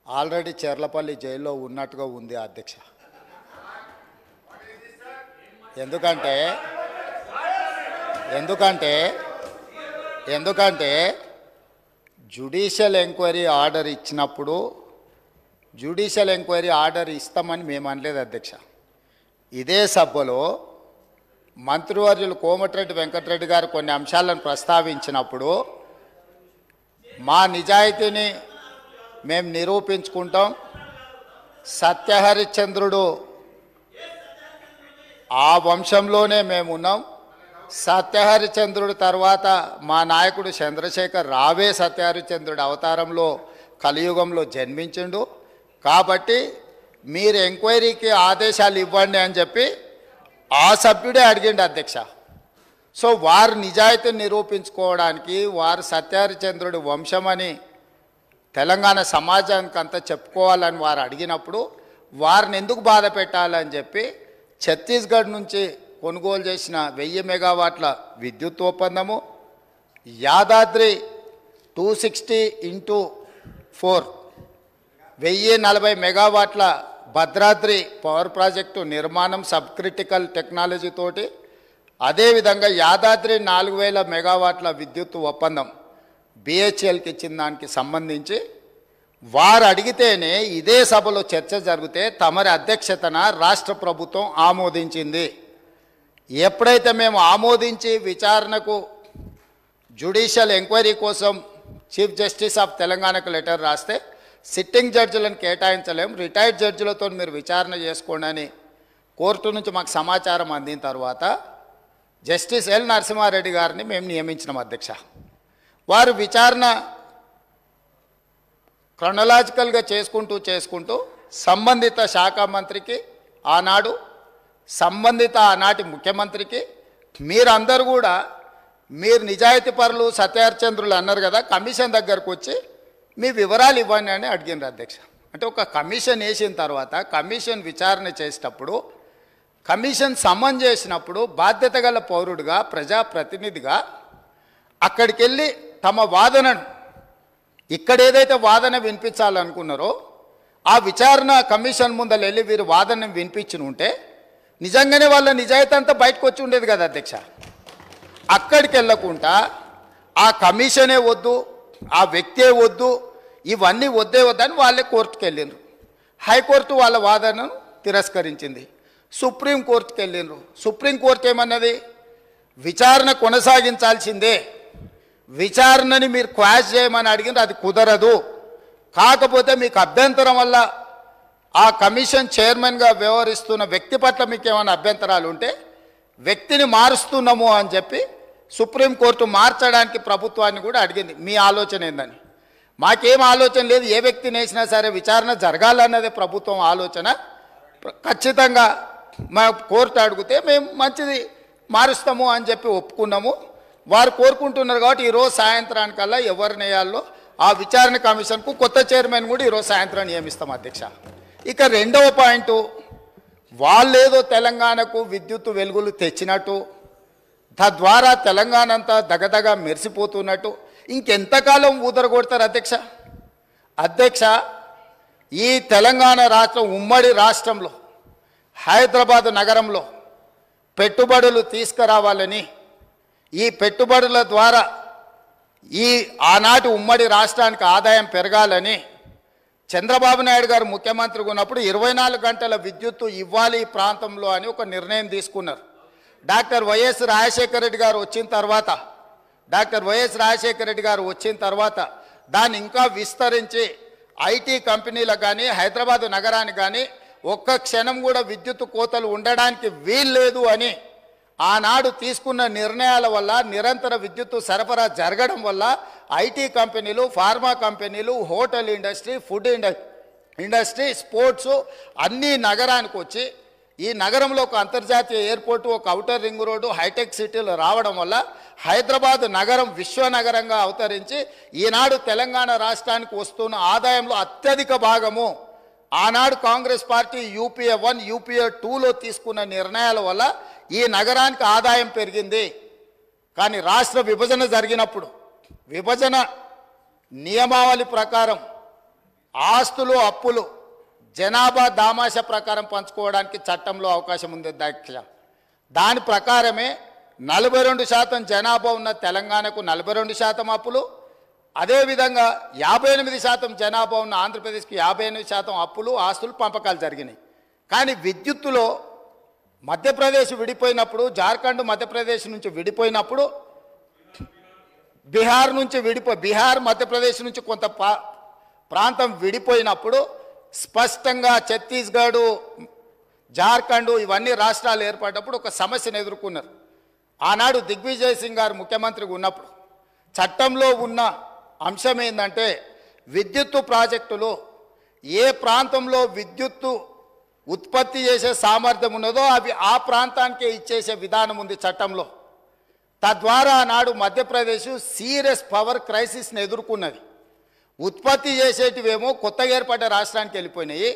Already Cherlapally జైల్లో ఉన్నట్టుగా ఉంది అధ్యక్ష. ఎందుకంటే ఎందుకంటే ఎందుకంటే జ్యుడిషియల్ ఎంక్వైరీ ఆర్డర్ ఇచ్చినప్పుడు జ్యుడిషియల్ ఎంక్వైరీ ఆర్డర్ ఇస్తామని మేము అనలేదు అధ్యక్ష. ఇదే సభలో మంత్రివర్యులు కోమటిరెడ్డి వెంకటరెడ్డి గారు కొన్ని అంశాలను ప్రస్తావించినప్పుడు మా నిజాయితీని మేము నిరూపించుకుంటాం, సత్యహరిశ్చంద్రుడు ఆ వంశంలోనే మేము ఉన్నాం, సత్యహరిశ్చంద్రుడు తర్వాత మా నాయకుడు చంద్రశేఖర్ రావే సత్యహరిశ్చంద్రుడి అవతారంలో కలియుగంలో జన్మించిండు, కాబట్టి మీరు ఎంక్వైరీకి ఆదేశాలు ఇవ్వండి అని చెప్పి ఆ సభ్యుడే అడిగిండు అధ్యక్ష. సో వారు నిజాయితీని నిరూపించుకోవడానికి వారు సత్యహరిశ్చంద్రుడి వంశమని తెలంగాణ సమాజానికి అంతా చెప్పుకోవాలని వారు అడిగినప్పుడు వారిని ఎందుకు బాధ పెట్టాలని చెప్పి ఛత్తీస్గఢ్ నుంచి కొనుగోలు చేసిన 1000 మెగావాట్ల విద్యుత్ ఒప్పందము, యాదాద్రి 260x4 1040 మెగావాట్ల భద్రాద్రి పవర్ ప్రాజెక్టు నిర్మాణం సబ్ క్రిటికల్ టెక్నాలజీ తోటి, అదేవిధంగా యాదాద్రి 4000 మెగావాట్ల విద్యుత్ ఒప్పందం బిహెచ్ఎల్కి ఇచ్చిన దానికి సంబంధించి వారు అడిగితేనే ఇదే సభలో చర్చ జరిగితే తమరి అధ్యక్షతన రాష్ట్ర ప్రభుత్వం ఆమోదించింది. ఎప్పుడైతే మేము ఆమోదించి విచారణకు జ్యుడిషియల్ ఎంక్వైరీ కోసం చీఫ్ జస్టిస్ ఆఫ్ తెలంగాణకు లెటర్ రాస్తే సిట్టింగ్ జడ్జిలను కేటాయించలేం, రిటైర్డ్ జడ్జిలతో మీరు విచారణ చేసుకోండి అని కోర్టు నుంచి మాకు సమాచారం అందిన తర్వాత జస్టిస్ ఎల్ నరసింహారెడ్డి గారిని మేము నియమించినాం అధ్యక్ష. వారు విచారణ క్రొనలాజికల్గా చేసుకుంటూ సంబంధిత శాఖ మంత్రికి ఆనాడు సంబంధిత ఆనాటి ముఖ్యమంత్రికి మీరందరూ కూడా మీరు నిజాయితీ పరులు సత్యహరిశ్చంద్రులు అన్నారు కదా, కమిషన్ దగ్గరకు వచ్చి మీ వివరాలు ఇవ్వండి అని అడిగినారు అధ్యక్ష. అంటే ఒక కమిషన్ వేసిన తర్వాత కమిషన్ విచారణ చేసేటప్పుడు కమిషన్ సమన్ చేసినప్పుడు బాధ్యత గల పౌరుడిగా ప్రజాప్రతినిధిగా అక్కడికి వెళ్ళి తమ వాదనను ఇక్కడ ఏదైతే వాదన వినిపించాలనుకున్నారో ఆ విచారణ కమిషన్ ముందర వెళ్ళి వీరు వాదన వినిపించి ఉంటే నిజంగానే వాళ్ళ నిజాయితీ అంతా బయటకు వచ్చి ఉండేది కదా అధ్యక్ష. అక్కడికి వెళ్ళకుండా ఆ కమిషనే వద్దు, ఆ వ్యక్తే వద్దు, ఇవన్నీ వద్దని వాళ్ళే కోర్టుకు వెళ్ళిండ్రు. హైకోర్టు వాళ్ళ వాదనను తిరస్కరించింది. సుప్రీంకోర్టుకు వెళ్ళిండ్రు. సుప్రీంకోర్టు ఏమన్నది, విచారణ కొనసాగించాల్సిందే, విచారణని మీరు క్వాష్ చేయమని అడిగింది, అది కుదరదు, కాకపోతే మీకు అభ్యంతరం వల్ల ఆ కమిషన్ చైర్మన్గా వ్యవహరిస్తున్న వ్యక్తి పట్ల మీకు ఏమైనా అభ్యంతరాలు ఉంటే వ్యక్తిని మారుస్తున్నాము అని చెప్పి సుప్రీంకోర్టు మార్చడానికి ప్రభుత్వాన్ని కూడా అడిగింది. మీ ఆలోచన ఏందని? మాకేం ఆలోచన లేదు, ఏ వ్యక్తిని వేసినా సరే విచారణ జరగాలన్నదే ప్రభుత్వం ఆలోచన. ఖచ్చితంగా మా కోర్టు అడిగితే మేము మంచిది మారుస్తాము అని చెప్పి ఒప్పుకున్నాము. వారు కోరుకుంటున్నారు కాబట్టి ఈరోజు సాయంత్రానికల్లా ఎవరిని వేయాలో ఆ విచారణ కమిషన్కు కొత్త చైర్మన్ కూడా ఈరోజు సాయంత్రం నియమిస్తాం అధ్యక్ష. ఇక రెండవ పాయింట్, వాళ్ళేదో తెలంగాణకు విద్యుత్ వెలుగులు తెచ్చినట్టు, తద్వారా తెలంగాణ అంతా దగదగా మెరిసిపోతున్నట్టు ఇంకెంతకాలం ఊదరగొడతారు అధ్యక్ష. ఈ తెలంగాణ రాష్ట్రం ఉమ్మడి రాష్ట్రంలో హైదరాబాద్ నగరంలో పెట్టుబడులు తీసుకురావాలని, ఈ పెట్టుబడుల ద్వారా ఈ ఆనాటి ఉమ్మడి రాష్ట్రానికి ఆదాయం పెరగాలని చంద్రబాబు నాయుడు గారు ముఖ్యమంత్రిగా ఉన్నప్పుడు 24 గంటల విద్యుత్తు ఇవ్వాలి ఈ ప్రాంతంలో అని ఒక నిర్ణయం తీసుకున్నారు. డాక్టర్ వైఎస్ రాజశేఖర రెడ్డి గారు వచ్చిన తర్వాత దాన్ని ఇంకా విస్తరించి ఐటీ కంపెనీలకు కానీ హైదరాబాద్ నగరానికి కానీ ఒక్క క్షణం కూడా విద్యుత్ కోతలు ఉండడానికి వీల్లేదు అని ఆనాడు తీసుకున్న నిర్ణయాల వల్ల నిరంతర విద్యుత్తు సరఫరా జరగడం వల్ల ఐటీ కంపెనీలు, ఫార్మా కంపెనీలు, hotel industry, food industry, sports అన్నీ నగరానికి వచ్చి ఈ నగరంలో ఒక అంతర్జాతీయ ఎయిర్పోర్టు, ఒక ఔటర్ రింగ్ రోడ్డు, హైటెక్ సిటీలు రావడం వల్ల హైదరాబాద్ నగరం విశ్వనగరంగా అవతరించి ఈనాడు తెలంగాణ రాష్ట్రానికి వస్తున్న ఆదాయంలో అత్యధిక భాగము ఆనాడు కాంగ్రెస్ పార్టీ యూపీఏ 1, యూపీఏ 2లో తీసుకున్న నిర్ణయాల వల్ల ఈ నగరానికి ఆదాయం పెరిగింది. కానీ రాష్ట్ర విభజన జరిగినప్పుడు విభజన నియమావళి ప్రకారం ఆస్తులు అప్పులు జనాభా దామాష ప్రకారం పంచుకోవడానికి చట్టంలో అవకాశం ఉంది అధ్యక్ష. దాని ప్రకారమే 42% జనాభా ఉన్న తెలంగాణకు 42% అప్పులు, అదేవిధంగా 58% జనాభా ఉన్న ఆంధ్రప్రదేశ్కి 58% అప్పులు ఆస్తులు పంపకాలు జరిగినాయి. కానీ విద్యుత్తులో మధ్యప్రదేశ్ విడిపోయినప్పుడు, జార్ఖండ్ మధ్యప్రదేశ్ నుంచి విడిపోయినప్పుడు, బీహార్ మధ్యప్రదేశ్ నుంచి కొంత ప్రాంతం విడిపోయినప్పుడు స్పష్టంగా ఛత్తీస్గఢ్, జార్ఖండ్ ఇవన్నీ రాష్ట్రాలు ఏర్పడినప్పుడు ఒక సమస్యను ఎదుర్కొన్నారు. ఆనాడు దిగ్విజయ్ సింగ్ గారు ముఖ్యమంత్రిగా ఉన్నప్పుడు చట్టంలో ఉన్న అంశం ఏంటంటే, విద్యుత్తు ప్రాజెక్టులు ఏ ప్రాంతంలో విద్యుత్తు ఉత్పత్తి చేసే సామర్థ్యం ఉన్నదో అవి ఆ ప్రాంతానికే ఇచ్చేసే విధానం ఉంది చట్టంలో. తద్వారా ఆనాడు మధ్యప్రదేశ్ సీరియస్ పవర్ క్రైసిస్ని ఎదుర్కొన్నది. ఉత్పత్తి చేసేటివేమో కొత్తగా ఏర్పడ్డ రాష్ట్రానికి వెళ్ళిపోయినాయి.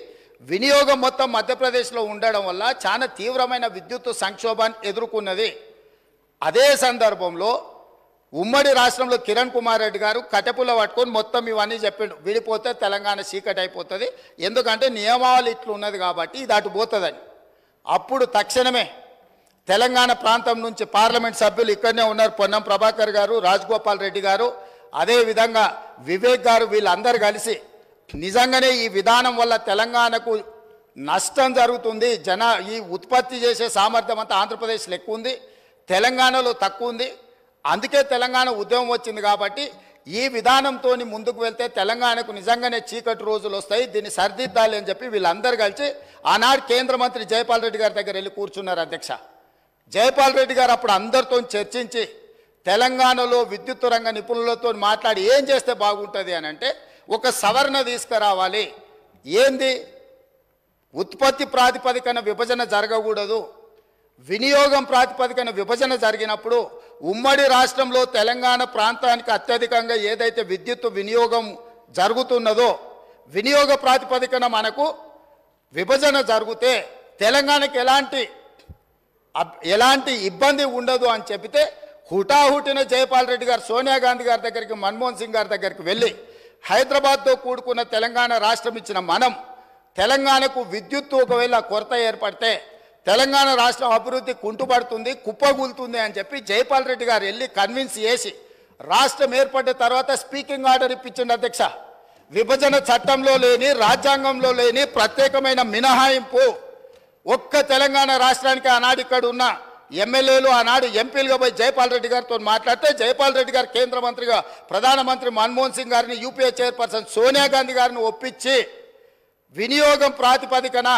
వినియోగం మొత్తం మధ్యప్రదేశ్లో ఉండడం వల్ల చాలా తీవ్రమైన విద్యుత్తు సంక్షోభాన్ని ఎదుర్కొన్నది. అదే సందర్భంలో ఉమ్మడి రాష్ట్రంలో కిరణ్ కుమార్ రెడ్డి గారు కట్టెపుల్ల పట్టుకొని మొత్తం ఇవన్నీ చెప్పిండు, విడిపోతే తెలంగాణ చీకటి అయిపోతుంది, ఎందుకంటే నియమావళి ఇట్లు ఉన్నది కాబట్టి ఇది అటు పోతుందని. అప్పుడు తక్షణమే తెలంగాణ ప్రాంతం నుంచి పార్లమెంట్ సభ్యులు ఇక్కడనే ఉన్నారు, పొన్నం ప్రభాకర్ గారు, రాజగోపాల్ రెడ్డి గారు, అదేవిధంగా వివేక్ గారు, వీళ్ళందరూ కలిసి నిజంగానే ఈ విధానం వల్ల తెలంగాణకు నష్టం జరుగుతుంది, ఈ ఉత్పత్తి చేసే సామర్థ్యం అంతా ఆంధ్రప్రదేశ్లో ఎక్కువ ఉంది, తెలంగాణలో తక్కువ ఉంది, అందుకే తెలంగాణ ఉద్యమం వచ్చింది కాబట్టి ఈ విధానంతో ముందుకు వెళ్తే తెలంగాణకు నిజంగానే చీకటి రోజులు వస్తాయి, దీన్ని సరిదిద్దాలి అని చెప్పి వీళ్ళందరూ కలిసి ఆనాడు కేంద్ర మంత్రి జైపాల్ రెడ్డి గారి దగ్గర వెళ్ళి కూర్చున్నారు అధ్యక్ష. జైపాల్ రెడ్డి గారు అప్పుడు అందరితో చర్చించి తెలంగాణలో విద్యుత్ రంగ నిపుణులతో మాట్లాడి ఏం చేస్తే బాగుంటుంది అని అంటే, ఒక సవరణ తీసుకురావాలి. ఏంది? ఉత్పత్తి ప్రాతిపదికన విభజన జరగకూడదు, వినియోగం ప్రాతిపదికన విభజన జరిగినప్పుడు ఉమ్మడి రాష్ట్రంలో తెలంగాణ ప్రాంతానికి అత్యధికంగా ఏదైతే విద్యుత్ వినియోగం జరుగుతున్నదో వినియోగ ప్రాతిపదికన మనకు విభజన జరిగితే తెలంగాణకి ఎలాంటి ఇబ్బంది ఉండదు అని చెబితే హుటాహుటిన జైపాల్ రెడ్డి గారు సోనియా గాంధీ గారి దగ్గరికి, మన్మోహన్ సింగ్ గారి దగ్గరికి వెళ్ళి హైదరాబాద్తో కూడుకున్న తెలంగాణ రాష్ట్రం ఇచ్చిన మనం తెలంగాణకు విద్యుత్తు ఒకవేళ కొరత ఏర్పడితే తెలంగాణ రాష్ట్రం అభివృద్ధి కుంటుపడుతుంది, కుప్పగూలుతుంది అని చెప్పి జైపాల్ రెడ్డి గారు వెళ్ళి కన్విన్స్ చేసి రాష్ట్రం ఏర్పడిన తర్వాత స్పీకింగ్ ఆర్డర్ ఇప్పించండి అధ్యక్ష. విభజన చట్టంలో లేని, రాజ్యాంగంలో లేని ప్రత్యేకమైన మినహాయింపు ఒక్క తెలంగాణ రాష్ట్రానికి ఆనాడు ఇక్కడ ఉన్న ఎమ్మెల్యేలు, ఆనాడు ఎంపీలుగా పోయి జైపాల్ రెడ్డి గారితో మాట్లాడితే జైపాల్ రెడ్డి గారు కేంద్ర మంత్రిగా ప్రధానమంత్రి మన్మోహన్ సింగ్ గారిని, యూపీఏ చైర్పర్సన్ సోనియా గాంధీ గారిని ఒప్పించి వినియోగం ప్రాతిపదికన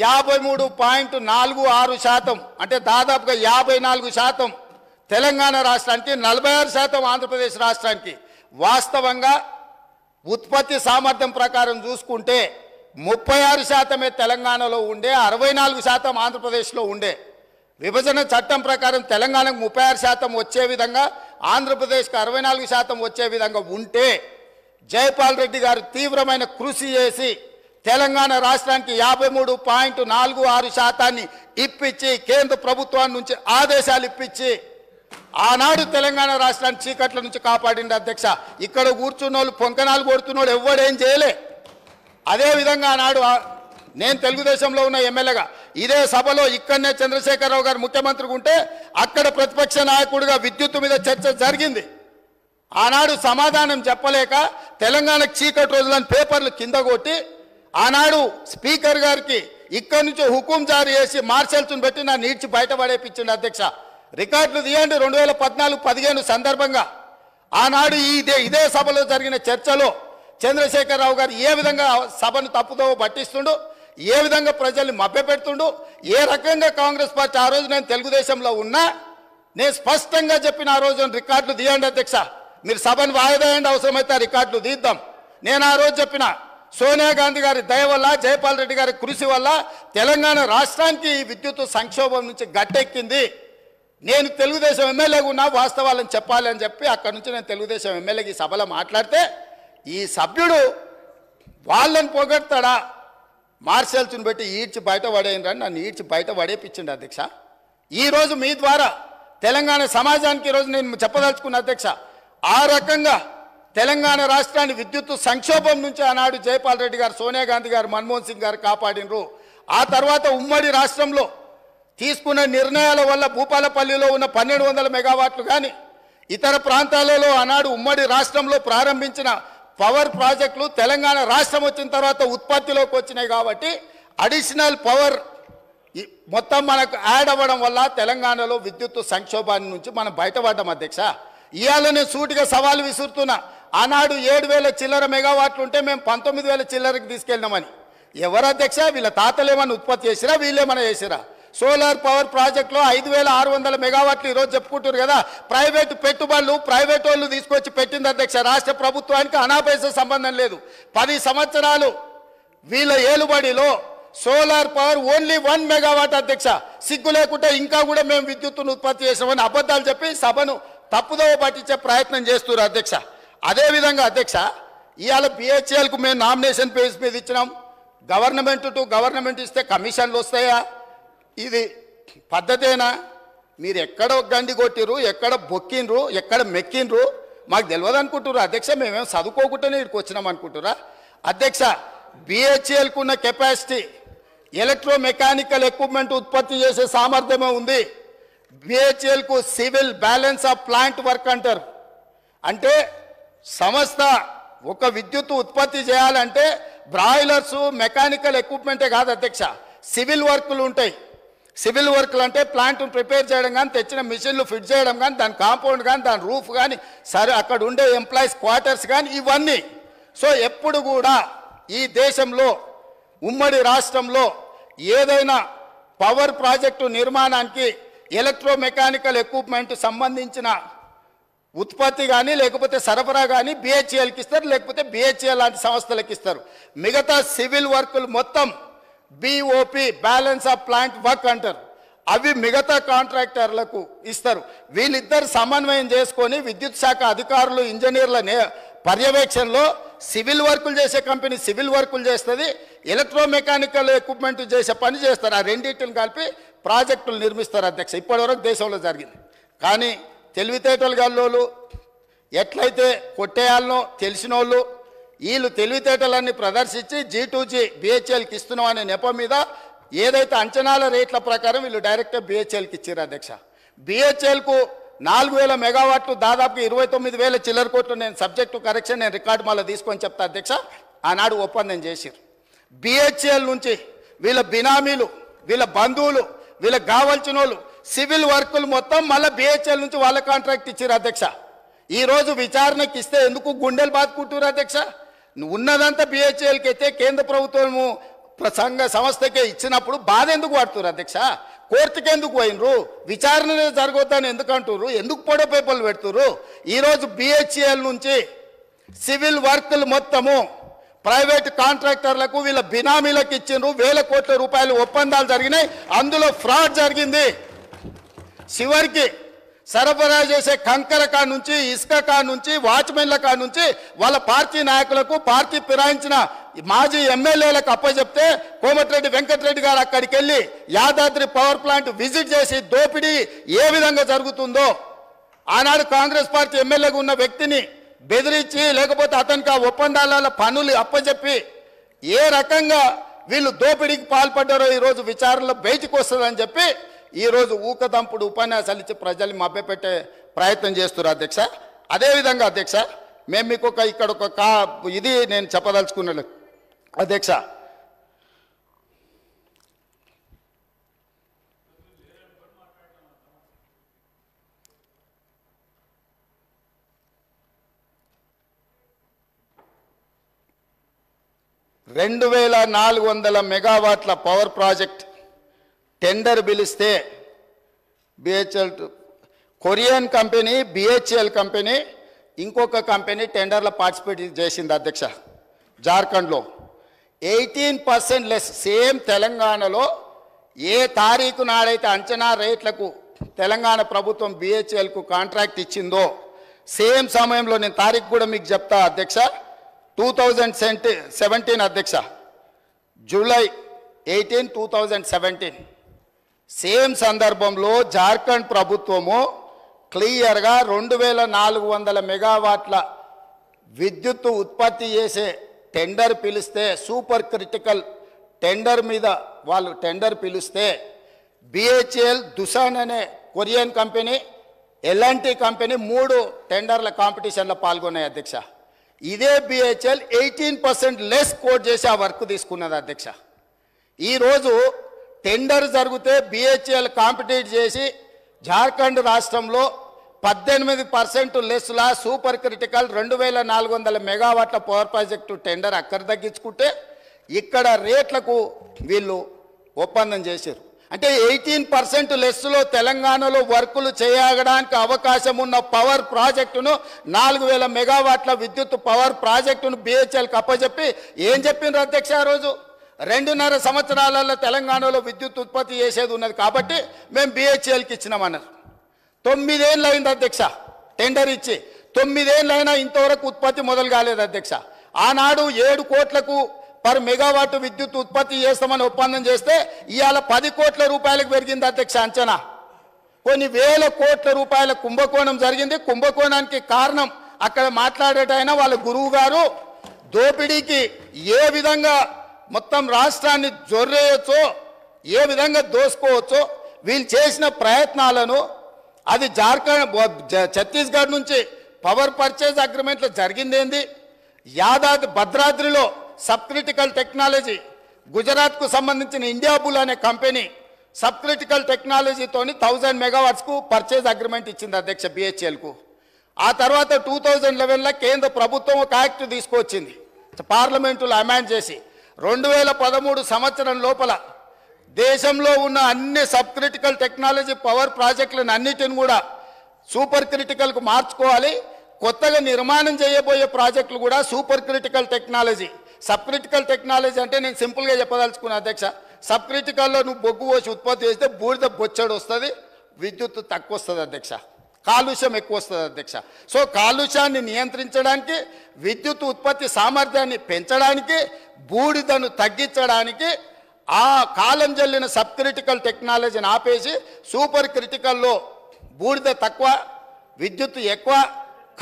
53.46% అంటే దాదాపుగా 54% తెలంగాణ రాష్ట్రానికి, 46% ఆంధ్రప్రదేశ్ రాష్ట్రానికి. వాస్తవంగా ఉత్పత్తి సామర్థ్యం ప్రకారం చూసుకుంటే 36% తెలంగాణలో ఉండే, 64% ఆంధ్రప్రదేశ్లో ఉండే. విభజన చట్టం ప్రకారం తెలంగాణకు 36% వచ్చే విధంగా, ఆంధ్రప్రదేశ్కి 64% వచ్చే విధంగా ఉంటే జైపాల్ రెడ్డి గారు తీవ్రమైన కృషి చేసి తెలంగాణ రాష్ట్రానికి 53.46% ఇప్పించి కేంద్ర ప్రభుత్వాన్ని నుంచి ఆదేశాలు ఇప్పించి ఆనాడు తెలంగాణ రాష్ట్రాన్ని చీకట్ల నుంచి కాపాడింది అధ్యక్ష. ఇక్కడ కూర్చున్న వాళ్ళు, పొంకనాలు కొడుతున్నోడు ఎవడేం చేయలే. అదేవిధంగా ఆనాడు నేను తెలుగుదేశంలో ఉన్న ఎమ్మెల్యేగా ఇదే సభలో ఇక్కడనే చంద్రశేఖరరావు గారు ముఖ్యమంత్రిగా ఉంటే అక్కడ ప్రతిపక్ష నాయకుడిగా విద్యుత్తు మీద చర్చ జరిగింది. ఆనాడు సమాధానం చెప్పలేక తెలంగాణకు చీకటి రోజులని పేపర్లు కింద కొట్టి ఆనాడు స్పీకర్ గారికి ఇక్కడి నుంచి హుకుం జారీ చేసి మార్షల్స్ను పెట్టి నా నీడ్చి బయటపడేపించింది అధ్యక్ష. రికార్డులు తీయండి. 2014-15 సందర్భంగా ఆనాడు ఇదే సభలో జరిగిన చర్చలో చంద్రశేఖరరావు గారు ఏ విధంగా సభను తప్పుదో పట్టిస్తుండు, ఏ విధంగా ప్రజల్ని మభ్యపెడుతుండు, ఏ రకంగా కాంగ్రెస్ పార్టీ ఆ రోజు నేను తెలుగుదేశంలో ఉన్నా నేను స్పష్టంగా చెప్పిన ఆ రోజు రికార్డులు తీయండి అధ్యక్ష, మీరు సభను వాయిదాయండి, అవసరమైతే ఆ రికార్డులు తీద్దాం. నేను ఆ రోజు చెప్పిన సోనియా గాంధీ గారి దయ వల్ల, జైపాల్ రెడ్డి గారి కృషి వల్ల తెలంగాణ రాష్ట్రానికి ఈ విద్యుత్ సంక్షోభం నుంచి గట్టెక్కింది. నేను తెలుగుదేశం ఎమ్మెల్యేగా ఉన్నా వాస్తవాలను చెప్పాలి అని చెప్పి అక్కడి నుంచి నేను తెలుగుదేశం ఎమ్మెల్యేకి ఈ సభలో మాట్లాడితే ఈ సభ్యుడు వాళ్ళని పొగడతాడా, మార్షల్స్ని పెట్టి ఈడ్చి బయట పడేయండి, నన్ను ఈడ్చి బయట పడేపించండి అధ్యక్ష. ఈరోజు మీ ద్వారా తెలంగాణ సమాజానికి ఈరోజు నేను చెప్పదలుచుకున్న అధ్యక్ష, ఆ రకంగా తెలంగాణ రాష్ట్రాన్ని విద్యుత్ సంక్షోభం నుంచి ఆనాడు జైపాల్ రెడ్డి గారు, సోనియా గాంధీ గారు, మన్మోహన్ సింగ్ గారు కాపాడినరు. ఆ తర్వాత ఉమ్మడి రాష్ట్రంలో తీసుకున్న నిర్ణయాల వల్ల భూపాలపల్లిలో ఉన్న 1200 మెగావాట్లు కానీ ఇతర ప్రాంతాలలో ఆనాడు ఉమ్మడి రాష్ట్రంలో ప్రారంభించిన పవర్ ప్రాజెక్టులు తెలంగాణ రాష్ట్రం వచ్చిన తర్వాత ఉత్పత్తిలోకి వచ్చినాయి. కాబట్టి అడిషనల్ పవర్ మొత్తం మనకు యాడ్ అవ్వడం వల్ల తెలంగాణలో విద్యుత్ సంక్షోభాన్ని నుంచి మనం బయటపడ్డాం అధ్యక్ష. ఇవాళ నేను సూటిగా సవాలు విసురుతున్నా. ఆనాడు 7000 చిల్లర మెగావాట్లు ఉంటే మేము 19,000 చిల్లరకి తీసుకెళ్ళినామని. ఎవరు అధ్యక్ష? వీళ్ళ తాతలు ఏమన్నా ఉత్పత్తి చేసిరా, వీళ్ళేమన్నా చేసిరా? సోలార్ పవర్ ప్రాజెక్టులో 5,600 మెగావాట్లు ఈరోజు చెప్పుకుంటారు కదా. ప్రైవేటు పెట్టుబడులు ప్రైవేట్ వాళ్ళు తీసుకొచ్చి పెట్టింది అధ్యక్ష. రాష్ట్ర ప్రభుత్వానికి అనాపైస సంబంధం లేదు. 10 సంవత్సరాలు వీళ్ళ ఏలుబడిలో సోలార్ పవర్ ఓన్లీ 1 మెగావాట్ అధ్యక్ష. సిగ్గు లేకుండా ఇంకా కూడా మేము విద్యుత్తును ఉత్పత్తి చేసామని అబద్ధాలు చెప్పి సభను తప్పుదోవ పట్టించే ప్రయత్నం చేస్తున్నారు అధ్యక్ష. అదేవిధంగా అధ్యక్ష, ఇవాళ బిహెచ్ఎల్కు మేము నామినేషన్ పేజ్ మీద ఇచ్చినాం. గవర్నమెంట్ టు గవర్నమెంట్ ఇస్తే కమిషన్లు వస్తాయా? ఇది పద్ధతేనా? మీరు ఎక్కడ గండి కొట్టిరు, ఎక్కడ బొక్కిండ్రు, ఎక్కడ మెక్కిండ్రు మాకు తెలియదు అనుకుంటున్నారు అధ్యక్ష. మేమేం చదువుకోకుండానే ఇక్కడికి వచ్చినాం అనుకుంటురా అధ్యక్ష? బిహెచ్ఎల్కు ఉన్న కెపాసిటీ, ఎలక్ట్రో మెకానికల్ ఎక్విప్మెంట్ ఉత్పత్తి చేసే సామర్థ్యమే ఉంది. బిహెచ్ఎల్కు civil balance of plant work అంటారు. అంటే సంస్థ ఒక విద్యుత్ ఉత్పత్తి చేయాలంటే బ్రాయిలర్స్ మెకానికల్ ఎక్విప్మెంటే కాదు అధ్యక్ష, సివిల్ వర్కులు ఉంటాయి. సివిల్ వర్క్లు అంటే ప్లాంట్ను ప్రిపేర్ చేయడం కానీ, తెచ్చిన మిషన్లు ఫిట్ చేయడం కానీ, దాని కాంపౌండ్ కానీ, దాని రూఫ్ కానీ, సరే అక్కడ ఉండే ఎంప్లాయీస్ క్వార్టర్స్ కానీ, ఇవన్నీ. సో ఎప్పుడు కూడా ఈ దేశంలో ఉమ్మడి రాష్ట్రంలో ఏదైనా పవర్ ప్రాజెక్టు నిర్మాణానికి ఎలక్ట్రో మెకానికల్ ఎక్విప్మెంట్ సంబంధించిన ఉత్పత్తి కానీ లేకపోతే సరఫరా కానీ బిహెచ్ఎల్కి ఇస్తారు, లేకపోతే బిహెచ్ఎల్ లాంటి సంస్థలకు ఇస్తారు. మిగతా సివిల్ వర్కులు మొత్తం BOP balance of plant work అంటారు. అవి మిగతా కాంట్రాక్టర్లకు ఇస్తారు. వీళ్ళిద్దరు సమన్వయం చేసుకొని విద్యుత్ శాఖ అధికారులు, ఇంజనీర్ల పర్యవేక్షణలో సివిల్ వర్కులు చేసే కంపెనీ సివిల్ వర్కులు చేస్తుంది, ఎలక్ట్రో మెకానికల్ ఎక్విప్మెంట్ చేసే పని చేస్తారు. ఆ రెండింటిని కలిపి ప్రాజెక్టులు నిర్మిస్తారు అధ్యక్ష. ఇప్పటివరకు దేశంలో జరిగింది. కానీ తెలివితేటలు గల్లోళ్ళు, ఎట్లయితే కొట్టేయాలనో తెలిసిన వాళ్ళు, వీళ్ళు తెలివితేటలన్నీ ప్రదర్శించి G2G బిహెచ్ఎల్కి ఇస్తున్నాం అనే నెపం మీద ఏదైతే అంచనాల రేట్ల ప్రకారం వీళ్ళు డైరెక్ట్గా బిహెచ్ఎల్కి ఇచ్చారు అధ్యక్ష. బిహెచ్ఎల్కు 4,000 మెగావాట్లు దాదాపు 29,000 చిల్లర కోట్లు. నేను సబ్జెక్టు కరెక్షన్, నేను రికార్డు మళ్ళీ తీసుకొని చెప్తా అధ్యక్ష. ఆనాడు ఒప్పందం చేశారు. బిహెచ్ఎల్ నుంచి వీళ్ళ బినామీలు, వీళ్ళ బంధువులు, వీళ్ళకి కావాల్సిన వాళ్ళు సివిల్ వర్కులు మొత్తం మళ్ళీ బిహెచ్ఎల్ నుంచి వాళ్ళ కాంట్రాక్ట్ ఇచ్చారు అధ్యక్ష. ఈరోజు విచారణకి ఇస్తే ఎందుకు గుండెలు బాదుకుంటారు అధ్యక్ష? ఉన్నదంతా బిహెచ్ఎల్కి అయితే కేంద్ర ప్రభుత్వము సంస్థకే ఇచ్చినప్పుడు బాధ ఎందుకు పడుతున్నారు అధ్యక్ష? కోర్టుకి ఎందుకు పోయినరు? విచారణ జరగొద్దని ఎందుకు అంటున్నారు? ఎందుకు పొడవ పేపర్లు పెడుతున్నారు? ఈరోజు బిహెచ్ఎల్ నుంచి సివిల్ వర్కులు మొత్తము ప్రైవేట్ కాంట్రాక్టర్లకు వీళ్ళ బినామీలకు ఇచ్చిండ్రు. 1,000 కోట్ల రూపాయలు ఒప్పందాలు జరిగినాయి. అందులో ఫ్రాడ్ జరిగింది. చివరికి సరఫరా చేసే కంకర కా నుంచి, ఇసుక కా నుంచి, వాచ్మెన్ల కా నుంచి వాళ్ళ పార్టీ నాయకులకు, పార్టీ ఫిరాయించిన మాజీ ఎమ్మెల్యేలకు అప్పచెప్తే కోమటిరెడ్డి వెంకటరెడ్డి గారు అక్కడికి వెళ్ళి యాదాద్రి పవర్ ప్లాంట్ విజిట్ చేసి దోపిడీ ఏ విధంగా జరుగుతుందో ఆనాడు కాంగ్రెస్ పార్టీ ఎమ్మెల్యేగా ఉన్న వ్యక్తిని బెదిరించి, లేకపోతే అతనికి ఆ ఒప్పందాల పనులు అప్పచెప్పి ఏ రకంగా వీళ్ళు దోపిడీకి పాల్పడ్డారో ఈరోజు విచారణలో బయటకు వస్తుందని చెప్పి ఈరోజు ఊకదంపుడు ఉపన్యాసాలు ఇచ్చి ప్రజల్ని మభ్యపెట్టే ప్రయత్నం చేస్తున్నారు అధ్యక్ష. అదేవిధంగా అధ్యక్ష, మేము మీకు ఇక్కడ ఒక ఇది నేను చెప్పదలుచుకున్నాను అధ్యక్ష. $2,400 మెగావాట్ల పవర్ ప్రాజెక్ట్ టెండర్ పిలిస్తే BHEL, Korean company, BHEL company, ఇంకొక కంపెనీ టెండర్లో పార్టిసిపేట్ చేసింది అధ్యక్ష. జార్ఖండ్లో 18% లెస్. సేమ్ తెలంగాణలో ఏ తారీఖు నాడైతే అంచనా రేట్లకు తెలంగాణ ప్రభుత్వం బిహెచ్ఎల్కు కాంట్రాక్ట్ ఇచ్చిందో సేమ్ సమయంలో, నేను తారీఖు కూడా మీకు చెప్తా అధ్యక్ష, 2017 అధ్యక్ష, జూలై 18, 2017 సేమ్ సందర్భంలో జార్ఖండ్ ప్రభుత్వము క్లియర్గా 2,400 మెగావాట్ల విద్యుత్ ఉత్పత్తి చేసే టెండర్ పిలిస్తే సూపర్ క్రిటికల్ టెండర్ మీద వాళ్ళు టెండర్ పిలిస్తే బిహెచ్ఎల్ దుసాన్ అనే కొరియన్ కంపెనీ ఎల్ఎన్టీ కంపెనీ 3 టెండర్ల కాంపిటీషన్లో పాల్గొన్నాయి అధ్యక్ష. ఇదే బిహెచ్ఎల్ 18% లెస్ కోట్ చేసి ఆ వర్క్ తీసుకున్నది అధ్యక్ష. ఈరోజు టెండర్ జరిగితే బిహెచ్ఎల్ కాంపిటీట్ చేసి జార్ఖండ్ రాష్ట్రంలో 18% లెస్లా సూపర్ క్రిటికల్ 2400 మెగావాట్ల పవర్ ప్రాజెక్టు టెండర్ అక్కడ తగ్గించుకుంటే ఇక్కడ రేట్లకు వీళ్ళు ఒప్పందం చేశారు. అంటే 18% లెస్లో తెలంగాణలో వర్కులు చేయడానికి అవకాశం ఉన్న పవర్ ప్రాజెక్టును 4000 మెగావాట్ల విద్యుత్ పవర్ ప్రాజెక్టును బిహెచ్ఎల్కి అప్పచెప్పి ఏం చెప్పిండ్రు అధ్యక్ష? ఆ రోజు 2.5 సంవత్సరాలలో తెలంగాణలో విద్యుత్ ఉత్పత్తి చేసేది ఉన్నది కాబట్టి మేము బిహెచ్ఎల్కి ఇచ్చినామన్నారు. 9 ఏళ్ళు అయింది అధ్యక్ష టెండర్ ఇచ్చి. 9 ఏళ్ళు అయినా ఇంతవరకు ఉత్పత్తి మొదలు కాలేదు అధ్యక్ష. ఆనాడు 7 కోట్లకు పర్ మెగావాట్ విద్యుత్ ఉత్పత్తి చేస్తామని ఒప్పందం చేస్తే ఇవాళ 10 కోట్ల రూపాయలకు పెరిగింది అధ్యక్ష అంచనా. కొన్ని వేల కోట్ల రూపాయల కుంభకోణం జరిగింది. కుంభకోణానికి కారణం అక్కడ మాట్లాడేటైనా వాళ్ళ గురువు గారు దోపిడీకి ఏ విధంగా మొత్తం రాష్ట్రాన్ని జొర్రేయచ్చో, ఏ విధంగా దోసుకోవచ్చో వీళ్ళు చేసిన ప్రయత్నాలను అది ఛత్తీస్గఢ్ నుంచి పవర్ పర్చేజ్ అగ్రిమెంట్లో జరిగిందేంది, యాదాద్రి భద్రాద్రిలో సబ్ క్రిటికల్ టెక్నాలజీ గుజరాత్కు సంబంధించిన ఇండియా బుల్ అనే కంపెనీ సబ్ క్రిటికల్ టెక్నాలజీతోని 1000 మెగావాట్స్కు పర్చేజ్ అగ్రిమెంట్ ఇచ్చింది అధ్యక్ష బిహెచ్ఎల్కు. ఆ తర్వాత 2011లో కేంద్ర ప్రభుత్వం ఒక యాక్ట్ తీసుకొచ్చింది పార్లమెంటులో అమెండ్ చేసి 2013 సంవత్సరం లోపల దేశంలో ఉన్న అన్ని సబ్ క్రిటికల్ టెక్నాలజీ పవర్ ప్రాజెక్టులను అన్నిటిని కూడా సూపర్ క్రిటికల్కు మార్చుకోవాలి. కొత్తగా నిర్మాణం చేయబోయే ప్రాజెక్టులు కూడా super critical technology. Sub critical technology అంటే నేను సింపుల్గా చెప్పదలుచుకున్నా అధ్యక్ష, సబ్ క్రిటికల్లో నువ్వు బొగ్గు పోసి ఉత్పత్తి చేస్తే బూడిద బొచ్చడు వస్తుంది, విద్యుత్ తక్కువ వస్తుంది అధ్యక్ష, కాలుష్యం ఎక్కువ వస్తుంది అధ్యక్ష. సో కాలుష్యాన్ని నియంత్రించడానికి, విద్యుత్ ఉత్పత్తి సామర్థ్యాన్ని పెంచడానికి, బూడిదను తగ్గించడానికి ఆ కాలం జల్లిన సబ్ క్రిటికల్ టెక్నాలజీని ఆపేసి సూపర్ క్రిటికల్లో బూడిద తక్కువ, విద్యుత్ ఎక్కువ,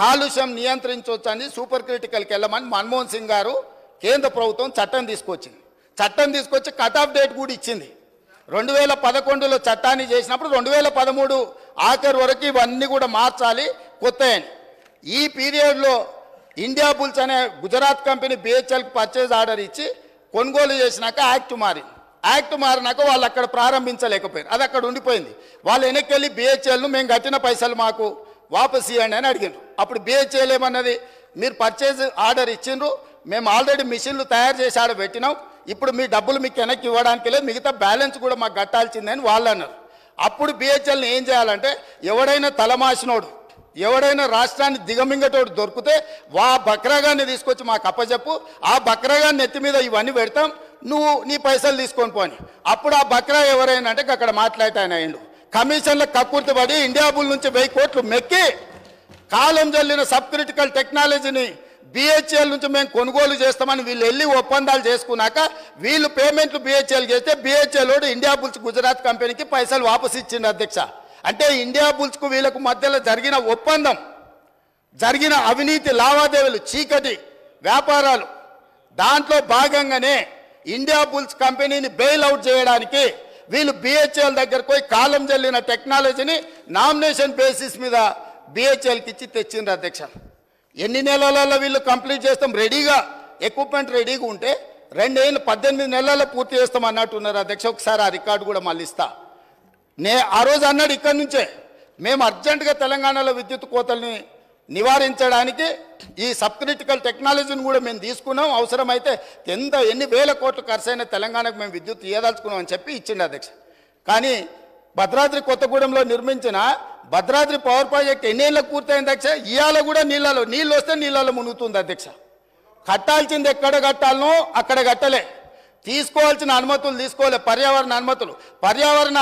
కాలుష్యం నియంత్రించవచ్చని సూపర్ క్రిటికల్కి వెళ్ళమని మన్మోహన్ సింగ్ గారు కేంద్ర ప్రభుత్వం చట్టం తీసుకొచ్చింది. చట్టం తీసుకొచ్చి కట్ ఆఫ్ డేట్ కూడా ఇచ్చింది. 2011లో చట్టాన్ని చేసినప్పుడు 2013 ఆఖరి వరకు ఇవన్నీ కూడా మార్చాలి కొత్తయని. ఈ పీరియడ్లో ఇండియా బుల్స్ అనే గుజరాత్ కంపెనీ బిహెచ్ఎల్కి పర్చేజ్ ఆర్డర్ ఇచ్చి కొనుగోలు చేసినాక యాక్ట్ మారింది. యాక్ట్ మారినాక వాళ్ళు అక్కడ ప్రారంభించలేకపోయారు, అది అక్కడ ఉండిపోయింది. వాళ్ళు వెనక్కి వెళ్ళి బిహెచ్ఎల్ను మేము కట్టిన పైసలు మాకు వాపస్ ఇవ్వండి అని అడిగినారు. అప్పుడు బిహెచ్ఎల్ ఏమన్నది, మీరు పర్చేజ్ ఆర్డర్ ఇచ్చిండ్రు, మేము ఆల్రెడీ మిషన్లు తయారు చేసి ఆడ పెట్టినాం, ఇప్పుడు మీ డబ్బులు మీకు వెనక్కి ఇవ్వడానికి లేదు, మిగతా బ్యాలెన్స్ కూడా మాకు కట్టాల్సిందని వాళ్ళు అన్నారు. అప్పుడు బిహెచ్ఎల్ని ఏం చేయాలంటే ఎవడైనా తలమాసినోడు, ఎవడైనా రాష్ట్రాన్ని దిగమింగటోడు దొరికితే వా బక్రాగాన్ని తీసుకొచ్చి మాకు అప్పచెప్పు, ఆ బక్రాగాన్ని నెత్తి మీద ఇవన్నీ పెడతాం, నువ్వు నీ పైసలు తీసుకొని పోని. అప్పుడు ఆ బక్రా ఎవరైనా అంటే అక్కడ మాట్లాడితే ఆయన అయిండు కమిషన్ల కక్కుర్తి పడి ఇండియా బుల్ నుంచి 1000 కోట్లు మెక్కి కాలం జల్లిన సబ్ క్రిటికల్ టెక్నాలజీని బిహెచ్ఎల్ నుంచి మేము కొనుగోలు చేస్తామని వీళ్ళు వెళ్ళి ఒప్పందాలు చేసుకున్నాక వీళ్ళు పేమెంట్లు బిహెచ్ఎల్ చేస్తే బిహెచ్ఎల్ ఇండియా బుల్స్ గుజరాత్ కంపెనీకి పైసలు వాపసు ఇచ్చింది అధ్యక్ష. అంటే ఇండియా బుల్స్కు వీళ్ళకు మధ్యలో జరిగిన ఒప్పందం, జరిగిన అవినీతి లావాదేవీలు, చీకటి వ్యాపారాలు, దాంట్లో భాగంగానే ఇండియా బుల్స్ కంపెనీని బెయిల్ అవుట్ చేయడానికి వీళ్ళు బిహెచ్ఎల్ దగ్గరకు పోయి కాలం జల్లిన టెక్నాలజీని నామినేషన్ బేసిస్ మీద బిహెచ్ఎల్కి ఇచ్చి తెచ్చిండ్రు అధ్యక్ష. ఎన్ని నెలలలో వీళ్ళు కంప్లీట్ చేస్తాం, రెడీగా ఎక్విప్మెంట్ రెడీగా ఉంటే 2 ఏళ్ళు 18 నెలల్లో పూర్తి చేస్తాం అన్నట్టున్నారు అధ్యక్ష. ఒకసారి ఆ రికార్డు కూడా మళ్ళీ ఇస్తా. ఆ రోజు అన్నాడు ఇక్కడి నుంచే మేము అర్జెంటుగా తెలంగాణలో విద్యుత్ కోతల్ని నివారించడానికి ఈ సబ్ క్రిటికల్ టెక్నాలజీని కూడా మేము తీసుకున్నాం, అవసరమైతే ఎన్ని వేల కోట్లు ఖర్చు అయినా తెలంగాణకు మేము విద్యుత్ ఇవ్వదలుచుకున్నాం అని చెప్పి ఇచ్చిండు అధ్యక్ష. కానీ భద్రాద్రి కొత్తగూడెంలో నిర్మించిన భద్రాద్రి పవర్ ప్రాజెక్ట్ ఎన్నేళ్ళకు పూర్తయింది అధ్యక్ష? ఇవాళ కూడా నీళ్ళు వస్తే నీళ్ళలో మునుగుతుంది అధ్యక్ష. కట్టాల్సింది ఎక్కడ కట్టాలనో అక్కడ కట్టలే, తీసుకోవాల్సిన అనుమతులు తీసుకోలే, పర్యావరణ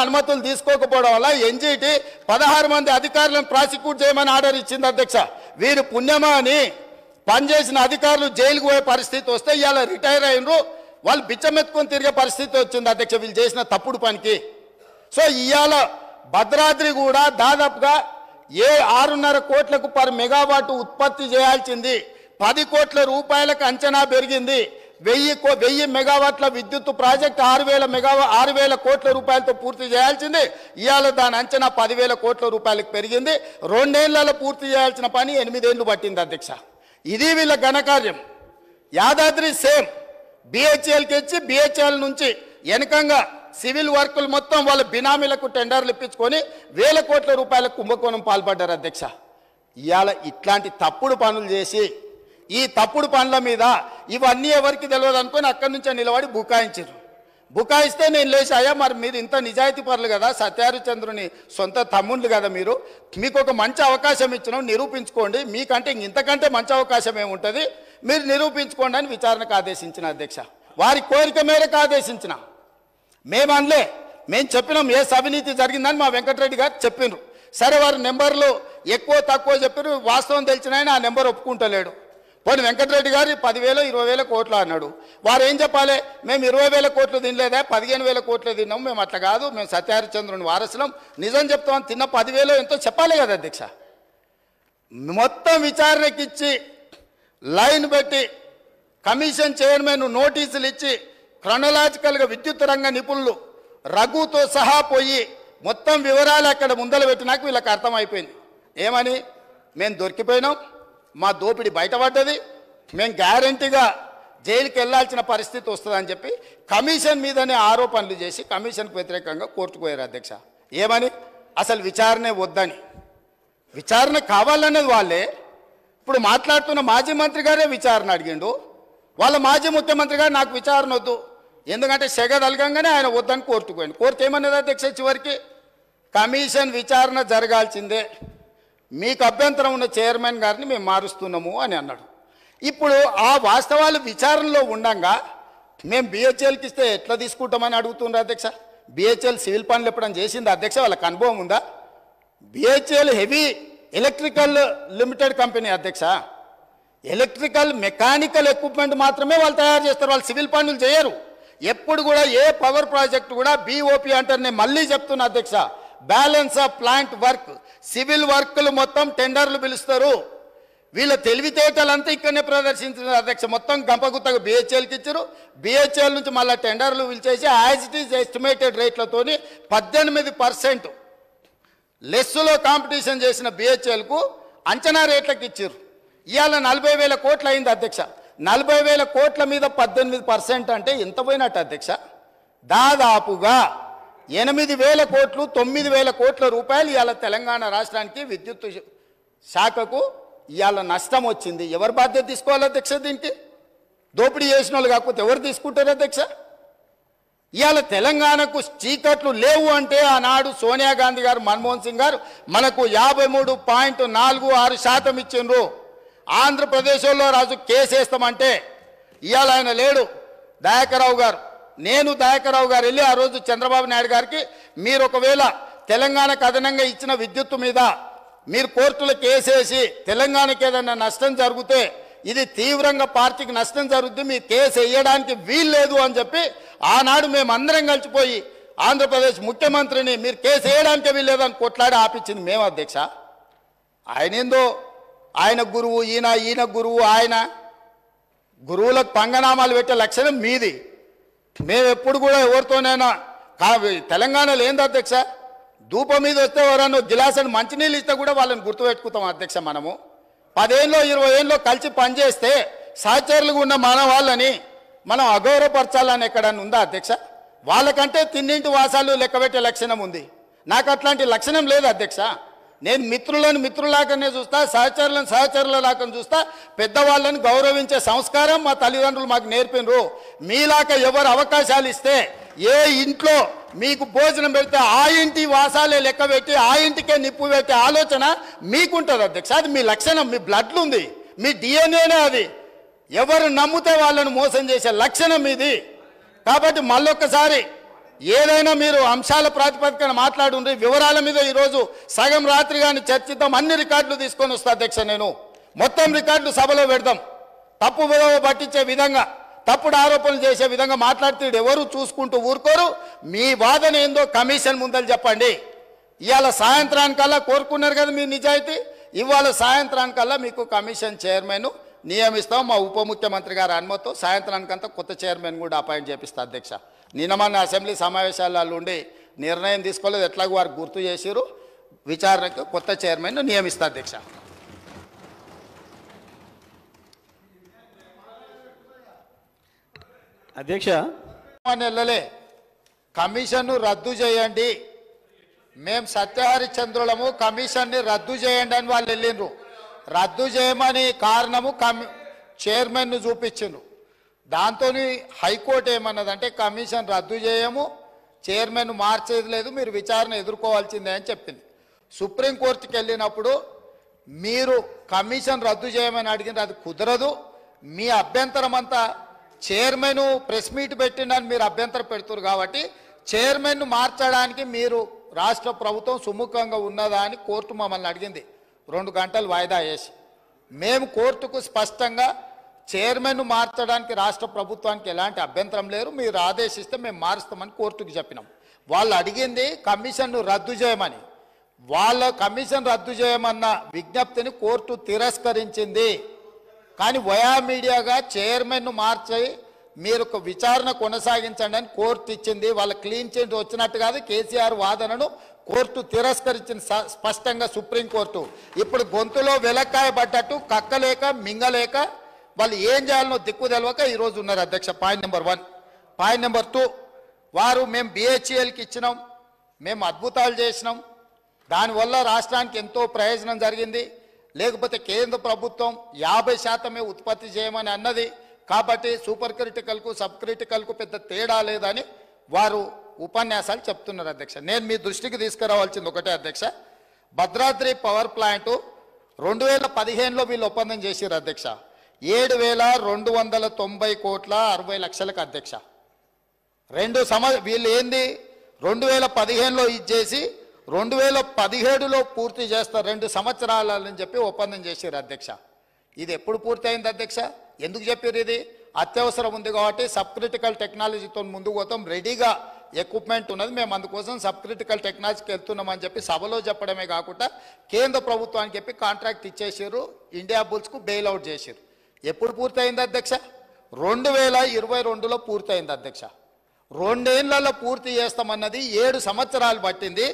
అనుమతులు తీసుకోకపోవడం వల్ల ఎన్జీటీ 16 మంది అధికారులను ప్రాసిక్యూట్ చేయమని ఆర్డర్ ఇచ్చింది అధ్యక్ష. వీరు పుణ్యమా అని పనిచేసిన అధికారులు జైలుకు పోయే పరిస్థితి వస్తే ఇవాళ రిటైర్ అయినరు, వాళ్ళు బిచ్చమెత్తుకొని తిరిగే పరిస్థితి వచ్చింది అధ్యక్ష వీళ్ళు చేసిన తప్పుడు పనికి. సో ఇవాళ భద్రాద్రి కూడా దాదాపుగా 6.5 కోట్లకు పర్ మెగావాట్ ఉత్పత్తి చేయాల్సింది 10 కోట్ల రూపాయలకు అంచనా పెరిగింది. 1000 మెగావాట్ల విద్యుత్ ప్రాజెక్ట్ 6,000 కోట్ల రూపాయలతో పూర్తి చేయాల్సింది ఇవాళ దాని అంచనా 10,000 కోట్ల రూపాయలకు పెరిగింది. 2 ఏళ్లలో పూర్తి చేయాల్సిన పని 8 ఏళ్లు పట్టింది అధ్యక్ష. ఇది వీళ్ళ ఘనకార్యం. యాదాద్రి సేమ్ బిహెచ్ఎల్కి ఇచ్చి బిహెచ్ఎల్ నుంచి వెనకంగా సివిల్ వర్కులు మొత్తం వాళ్ళ బినామీలకు టెండర్లు ఇప్పించుకొని 1000 కోట్ల రూపాయల కుంభకోణం పాల్పడ్డారు అధ్యక్ష. ఇవాళ ఇట్లాంటి తప్పుడు పనులు చేసి ఈ తప్పుడు పనుల మీద ఇవన్నీ ఎవరికి తెలియదు అనుకొని అక్కడి నుంచే నిలబడి బుకాయించారు. బుకాయిస్తే నేను లేచి అయ్యా మరి మీరు ఇంత నిజాయితీ పరులు కదా, సత్యహరిచంద్రుని సొంత తమ్ముళ్ళు కదా, మీకు ఒక మంచి అవకాశం ఇచ్చినాం, నిరూపించుకోండి, మీకంటే ఇంతకంటే మంచి అవకాశం ఏముంటుంది, మీరు నిరూపించుకోండి అని విచారణకు ఆదేశించిన అధ్యక్ష. వారి కోరిక మేరకు ఆదేశించిన. మేము అనలే, మేము చెప్పినాం ఏ అవినీతి జరిగిందని మా వెంకటరెడ్డి గారు చెప్పినారు. సరే వారి నెంబర్లు ఎక్కువ తక్కువ చెప్పారు, వాస్తవం తెలిసిన ఆయన ఆ నెంబర్ ఒప్పుకుంటలేడు. పోనీ వెంకటరెడ్డి గారు 10,000 20,000 కోట్లు అన్నాడు. వారు ఏం చెప్పాలి, మేము 20,000 కోట్లు తినలేదా, 15,000 కోట్లు తిన్నాం, మేము అట్లా కాదు, మేము సత్యహరిచంద్రుని వారసులం, నిజం చెప్తామని తిన్న 10,000 ఎంతో చెప్పాలి కదా అధ్యక్ష. మొత్తం విచారణకిచ్చి లైన్ పెట్టి కమిషన్ చైర్మన్ నోటీసులు ఇచ్చి క్రొనలాజికల్గా విద్యుత్ రంగ నిపుణులు రఘుతో సహా పోయి మొత్తం వివరాలు అక్కడ ముందలు పెట్టినాక వీళ్ళకి అర్థమైపోయింది. ఏమని, మేము దొరికిపోయినాం, మా దోపిడీ బయటపడ్డది, మేము గ్యారంటీగా జైలుకి వెళ్ళాల్సిన పరిస్థితి వస్తుందని చెప్పి కమిషన్ మీదనే ఆరోపణలు చేసి కమిషన్కు వ్యతిరేకంగా కోర్టుకు పోయారు అధ్యక్ష. ఏమని, అసలు విచారణే వద్దని. విచారణ కావాలన్నది వాళ్ళే. ఇప్పుడు మాట్లాడుతున్న మాజీ మంత్రి గారే విచారణ అడిగిండు. వాళ్ళ మాజీ ముఖ్యమంత్రి గారు నాకు విచారణ వద్దు, ఎందుకంటే సెగ తలగంగానే ఆయన వద్దని కోర్టుకు పోయింది. కోర్టు ఏమన్నది అధ్యక్ష, చివరికి కమిషన్ విచారణ జరగాల్సిందే, మీకు అభ్యంతరం ఉన్న చైర్మన్ గారిని మేము మారుస్తున్నాము అని అన్నాడు. ఇప్పుడు ఆ వాస్తవాలు విచారణలో ఉండగా మేము బిహెచ్ఎల్కి ఇస్తే ఎట్లా తీసుకుంటామని అడుగుతున్నారు అధ్యక్ష. బిహెచ్ఎల్ సివిల్ పనులు ఎప్పుడైనా చేసింది అధ్యక్ష, వాళ్ళకి అనుభవం ఉందా? BHEL heavy electrical limited company అధ్యక్ష. ఎలక్ట్రికల్ మెకానికల్ ఎక్విప్మెంట్ మాత్రమే వాళ్ళు తయారు చేస్తారు, వాళ్ళు సివిల్ పనులు చేయరు. ఎప్పుడు కూడా ఏ పవర్ ప్రాజెక్ట్ కూడా బీఓపీ అంటారు. నేను మళ్ళీ చెప్తున్నా అధ్యక్ష, balance of plant work, civil వర్క్లు మొత్తం టెండర్లు పిలుస్తారు. వీళ్ళ తెలివితేటలంతా ఇక్కడనే ప్రదర్శించారు అధ్యక్ష. మొత్తం గంపగుత్తగా బిహెచ్ఎల్కి ఇచ్చారు. బిహెచ్ఎల్ నుంచి మళ్ళీ టెండర్లు పిలిచేసి యాజ్ ఇట్ ఈజ్ ఎస్టిమేటెడ్ రేట్లతోని 18% లెస్సులో కాంపిటీషన్ చేసిన బిహెచ్ఎల్కు అంచనా రేట్లకు ఇచ్చారు. ఇవాళ 40,000 కోట్లు అయింది అధ్యక్ష. 40,000 కోట్ల మీద 18% అంటే ఎంత పోయినట్టు అధ్యక్ష? దాదాపుగా 8,000 కోట్లు 9,000 కోట్ల రూపాయలు ఇవాళ తెలంగాణ రాష్ట్రానికి విద్యుత్ శాఖకు ఇవాళ నష్టం వచ్చింది. ఎవరు బాధ్యత తీసుకోవాలి అధ్యక్ష? దీనికి దోపిడీ చేసిన వాళ్ళు కాకపోతే ఎవరు తీసుకుంటారు అధ్యక్ష? ఇవాళ తెలంగాణకు చీకట్లు లేవు అంటే ఆనాడు సోనియా గాంధీ గారు, మన్మోహన్ సింగ్ గారు మనకు 53.46% ఇచ్చిండ్రు. ఆంధ్రప్రదేశ్లో రాజు కేసు వేస్తామంటే ఇవాళ ఆయన లేడు, దయాకర్రావు గారు. నేను దయాకర్రావు గారు వెళ్ళి ఆ రోజు చంద్రబాబు నాయుడు గారికి, మీరు ఒకవేళ తెలంగాణకు అదనంగా ఇచ్చిన విద్యుత్తు మీద మీరు కోర్టులో కేసేసి తెలంగాణకి ఏదైనా నష్టం జరిగితే ఇది తీవ్రంగా పార్టీకి నష్టం జరుగుద్ది, మీ కేసు వేయడానికి వీల్లేదు అని చెప్పి ఆనాడు మేమందరం కలిసిపోయి ఆంధ్రప్రదేశ్ ముఖ్యమంత్రిని మీరు కేసు వేయడానికి వీల్లేదని కొట్లాడి ఆపించింది మేము అధ్యక్ష. ఆయన ఏందో ఆయన గురువు, ఈయన గురువు, ఆయన గురువులకు పంగనామాలు పెట్టే లక్షణం మీది. మేము ఎప్పుడు కూడా ఎవరితోనైనా తెలంగాణలో ఏంది అధ్యక్ష, ధూపం మీద వస్తే ఎవరన్నా గిలాసని మంచినీళ్ళు ఇస్తే కూడా వాళ్ళని గుర్తుపెట్టుకుంటాం అధ్యక్ష. మనము 10 ఏళ్ళలో 20 ఏళ్ళలో కలిసి పనిచేస్తే సహచరులుగా ఉన్న మన వాళ్ళని మనం అగౌరవపరచాలని ఎక్కడన్నా ఉందా అధ్యక్ష? వాళ్ళకంటే తిన్నింటి వాసాలు లెక్కబెట్టే లక్షణం ఉంది, నాకు అట్లాంటి లక్షణం లేదు అధ్యక్ష. నేను మిత్రులను మిత్రులాగానే చూస్తా, సహచరులను సహచరులలాగా చూస్తా. పెద్దవాళ్ళని గౌరవించే సంస్కారం మా తల్లిదండ్రులు మాకు నేర్పినరు. మీలాగా ఎవరు అవకాశాలు ఇస్తే ఏ ఇంట్లో మీకు భోజనం పెడితే ఆ ఇంటి వాసాలే లెక్క పెట్టి ఆ ఇంటికే నిప్పు పెట్టే ఆలోచన మీకుంటుంది అధ్యక్ష. అది మీ లక్షణం, మీ బ్లడ్లు ఉంది, మీ డిఎన్ఏనే అది. ఎవరు నమ్మితే వాళ్ళను మోసం చేసే లక్షణం ఇది. కాబట్టి మళ్ళొక్కసారి ఏదైనా మీరు అంశాల ప్రాతిపదికన మాట్లాడుండ్రి, వివరాల మీద ఈరోజు సగం రాత్రి కానీ చర్చిద్దాం. అన్ని రికార్డులు తీసుకొని వస్తా అధ్యక్ష. నేను మొత్తం రికార్డులు సభలో పెడదాం. తప్పు పట్టించే విధంగా, తప్పుడు ఆరోపణలు చేసే విధంగా మాట్లాడితే ఎవరు చూసుకుంటూ ఊరుకోరు. మీ వాదన ఏందో కమిషన్ ముందలు చెప్పండి. ఇవాళ సాయంత్రానికల్లా కోరుకున్నారు కదా మీ నిజాయితీ, ఇవాళ సాయంత్రానికల్లా మీకు కమిషన్ చైర్మన్ నియమిస్తాం. మా ఉప ముఖ్యమంత్రి గారి అనుమతితో సాయంత్రానికంతా కొత్త చైర్మన్ కూడా అపాయింట్ చేపిస్తా అధ్యక్ష. నిన్న మన అసెంబ్లీ సమావేశాలలో ఉండి నిర్ణయం తీసుకోలేదు, ఎట్లాగో వారు గుర్తు చేసిరు. విచారణకు కొత్త చైర్మన్ నియమిస్తా అధ్యక్ష. అధ్యక్ష నెలలే కమిషన్ను రద్దు చేయండి, మేము సత్యహరిచంద్రులము, కమిషన్ని రద్దు చేయండి అని వాళ్ళు వెళ్ళిండ్రు. రద్దు చేయమని కారణము చైర్మన్ను చూపించిండ్రు. దాంతో హైకోర్టు ఏమన్నదంటే కమిషన్ రద్దు చేయము, చైర్మన్ మార్చేది లేదు, మీరు విచారణ ఎదుర్కోవాల్సిందే అని చెప్పింది. సుప్రీంకోర్టుకి వెళ్ళినప్పుడు మీరు కమిషన్ రద్దు చేయమని అడిగిన అది కుదరదు, మీ అభ్యంతరం అంతా చైర్మన్ ప్రెస్ మీట్ పెట్టిండని మీరు అభ్యంతరం పెడుతున్నారు కాబట్టి చైర్మన్ను మార్చడానికి మీరు రాష్ట్ర ప్రభుత్వం సుముఖంగా ఉన్నదా అని కోర్టు మమ్మల్ని అడిగింది. 2 గంటలు వాయిదా వేసి మేము కోర్టుకు స్పష్టంగా చైర్మన్ను మార్చడానికి రాష్ట్ర ప్రభుత్వానికి ఎలాంటి అభ్యంతరం లేదు, మీరు ఆదేశిస్తే మేము మారుస్తామని కోర్టుకు చెప్పినాం. వాళ్ళు అడిగింది కమిషన్ను రద్దు చేయమని. వాళ్ళ కమిషన్ రద్దు చేయమన్న విజ్ఞప్తిని కోర్టు తిరస్కరించింది. కానీ వయా మీడియాగా చైర్మన్ను మార్చి మీరు ఒక విచారణ కొనసాగించండి అని కోర్టు ఇచ్చింది. వాళ్ళ క్లీన్ చిట్ వచ్చినట్టు కాదు, కేసీఆర్ వాదనను కోర్టు తిరస్కరించింది స్పష్టంగా సుప్రీంకోర్టు. ఇప్పుడు గొంతులో వెలక్కాయ పడ్డట్టు కక్కలేక మింగలేక వాళ్ళు ఏం చేయాలనో దిక్కు తెలవక ఈరోజు ఉన్నారు అధ్యక్ష. Point number 1. పాయింట్ నెంబర్ 2, వారు మేము BHELకి ఇచ్చినాం, మేము అద్భుతాలు చేసినాం, దానివల్ల రాష్ట్రానికి ఎంతో ప్రయోజనం జరిగింది, లేకపోతే కేంద్ర ప్రభుత్వం 50% ఉత్పత్తి చేయమని అన్నది కాబట్టి సూపర్ క్రిటికల్కు సబ్ క్రిటికల్కు పెద్ద తేడా లేదని వారు ఉపన్యాసాలు చెప్తున్నారు అధ్యక్ష. నేను మీ దృష్టికి తీసుకురావాల్సింది ఒకటే అధ్యక్ష, భద్రాద్రి పవర్ ప్లాంటు 2015లో వీళ్ళు ఒప్పందం చేసిరు అధ్యక్ష. 7,290 కోట్ల 60 లక్షలకు అధ్యక్ష. వీళ్ళు ఏంది 2015లో ఇచ్చేసి 2017లో పూర్తి చేస్తారు, 2 సంవత్సరాలని చెప్పి ఒప్పందం చేశారు అధ్యక్ష. ఇది ఎప్పుడు పూర్తయింది అధ్యక్ష? ఎందుకు చెప్పారు? ఇది అత్యవసరం ఉంది కాబట్టి సబ్ క్రిటికల్ టెక్నాలజీతో ముందుకు పోతాం, రెడీగా ఎక్విప్మెంట్ ఉన్నది, మేము అందుకోసం సబ్ క్రిటికల్ టెక్నాలజీకి వెళ్తున్నామని చెప్పి సభలో చెప్పడమే కాకుండా కేంద్ర ప్రభుత్వానికి చెప్పి కాంట్రాక్ట్ ఇచ్చేసారు, ఇండియా బుల్స్కు బెయిల్అవుట్ చేశారు. ఎప్పుడు పూర్తయింది అధ్యక్ష? 2022లో పూర్తయింది అధ్యక్ష. 2 ఏళ్లలో పూర్తి చేస్తామన్నది 7 సంవత్సరాలు పట్టింది.